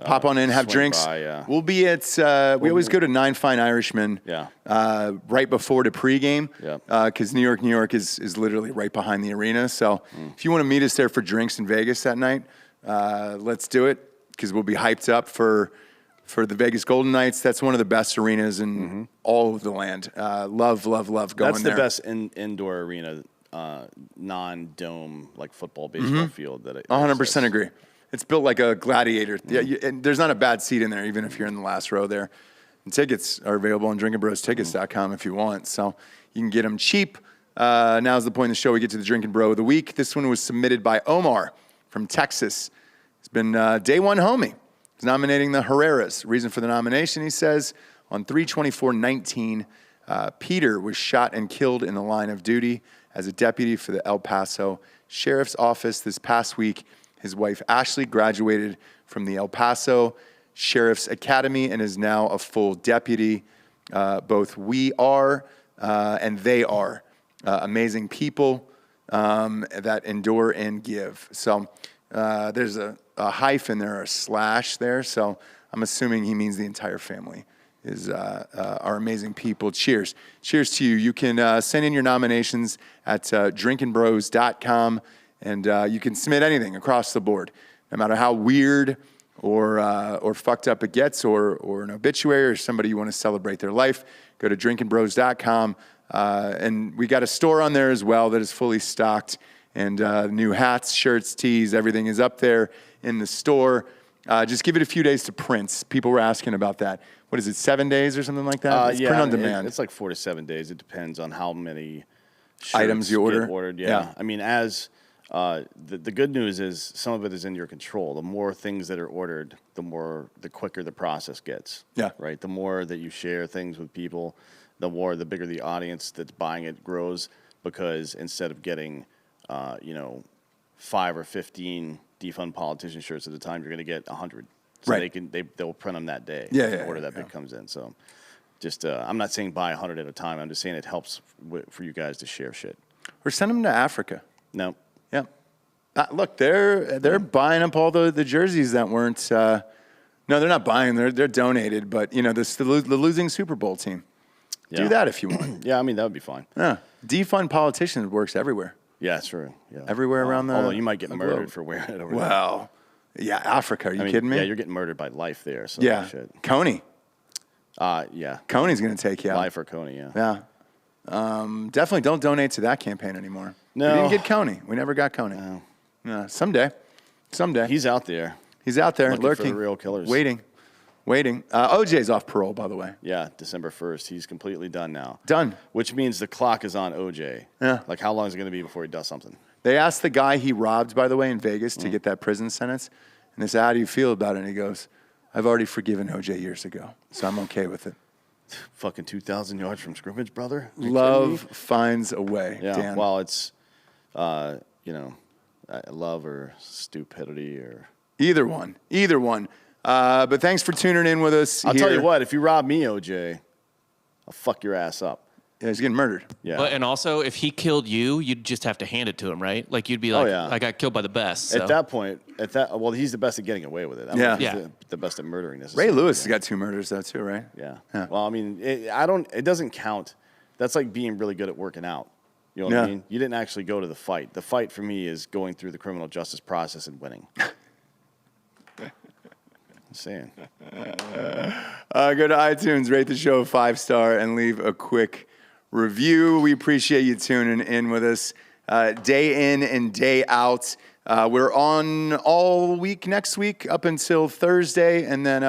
pop on in, have drinks. By, we'll be at. We always go to Nine Fine Irishmen. Yeah. Right before the pregame. Yeah. Because New York is literally right behind the arena. So if you want to meet us there for drinks in Vegas that night, let's do it. Because we'll be hyped up for the Vegas Golden Knights. That's one of the best arenas in all of the land. Love going there. That's the best indoor arena, non-dome, like football, baseball field. 100% agree. It's built like a gladiator. Yeah, and there's not a bad seat in there, even if you're in the last row there. And tickets are available on drinkinbrostickets.com if you want. So you can get them cheap. Now's the point in the show. We get to the Drinkin' Bro of the Week. This one was submitted by Omar from Texas. It's been day one homie. He's nominating the Herreras. Reason for the nomination, he says, on 3/24/19, Peter was shot and killed in the line of duty as a deputy for the El Paso Sheriff's Office this past week. His wife, Ashley, graduated from the El Paso Sheriff's Academy and is now a full deputy. Both we are and they are amazing people that endure and give. So there's a hyphen there, or a slash there. So I'm assuming he means the entire family is our amazing people. Cheers. Cheers to you. You can send in your nominations at drinkinbros.com, and you can submit anything across the board, no matter how weird or fucked up it gets, or an obituary, or somebody you want to celebrate their life. Go to drinkinbros.com, and we got a store on there as well that is fully stocked, and new hats, shirts, tees, everything is up there in the store. Just give it a few days to print. People were asking about that. What is it, 7 days or something like that? It's print on demand. It's like 4 to 7 days. It depends on how many items you order. Ordered. Yeah. I mean, as the good news is some of it is in your control. The more things that are ordered, the quicker the process gets. Yeah. Right. The more that you share things with people, the bigger the audience that's buying it grows. Because instead of getting 5 or 15 defund politician shirts at a time, you're going to get 100. So right. they'll print them that day. The order that big comes in. So just I'm not saying buy 100 at a time. I'm just saying it helps for you guys to share shit. Or send them to Africa. No. Yeah. Look, they're buying up all the jerseys that weren't. No, they're not buying. They're donated. But the losing Super Bowl team. Yeah. Do that if you want. Yeah, I mean that would be fine. Yeah. Defund politicians works everywhere. Yeah, it's true. Yeah. Everywhere around the. Although you might get murdered globe for wearing it over there. Well, yeah, Africa. Are you kidding me? Yeah, you're getting murdered by life there. So yeah. shit. Coney. Yeah. Coney's going to take you out. Life or Coney, yeah. Yeah. Definitely don't donate to that campaign anymore. No. We didn't get Coney. We never got Coney. No. Yeah, someday. He's out there. He's out there looking lurking. for the real killers. Waiting. OJ's off parole, by the way. Yeah, December 1st. He's completely done now. Done. Which means the clock is on OJ. Yeah. Like, how long is it going to be before he does something? They asked the guy he robbed, by the way, in Vegas to get that prison sentence. And they said, how do you feel about it? And he goes, I've already forgiven OJ years ago, so I'm okay with it. Fucking 2,000 yards from scrimmage, brother. Love finds a way, Yeah, Dan. well, it's, love or stupidity or... Either one. But thanks for tuning in with us. I'll tell you what, if you rob me, OJ, I'll fuck your ass up. Yeah, he's getting murdered. Yeah. And also, if he killed you, you'd just have to hand it to him, right? Like you'd be like, yeah. I got killed by the best. So. At that point, he's the best at getting away with it. I Yeah. mean, he's the best at murdering this. Ray Lewis has got 2 murders, though, too, right? Yeah. Yeah. Well, I mean, it doesn't count. That's like being really good at working out. You know what I mean? You didn't actually go to the fight. The fight for me is going through the criminal justice process and winning. I'm saying. Go to iTunes, rate the show 5-star, and leave a quick review. We appreciate you tuning in with us day in and day out. We're on all week next week up until Thursday, and then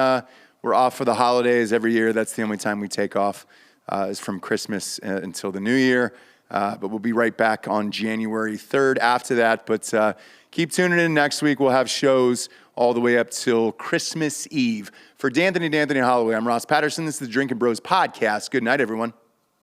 we're off for the holidays every year. That's the only time we take off is from Christmas until the New Year. But we'll be right back on January 3rd after that. But keep tuning in next week. We'll have shows all the way up till Christmas Eve. For D'Anthony Holloway, I'm Ross Patterson. This is the Drinkin' Bros podcast. Good night, everyone.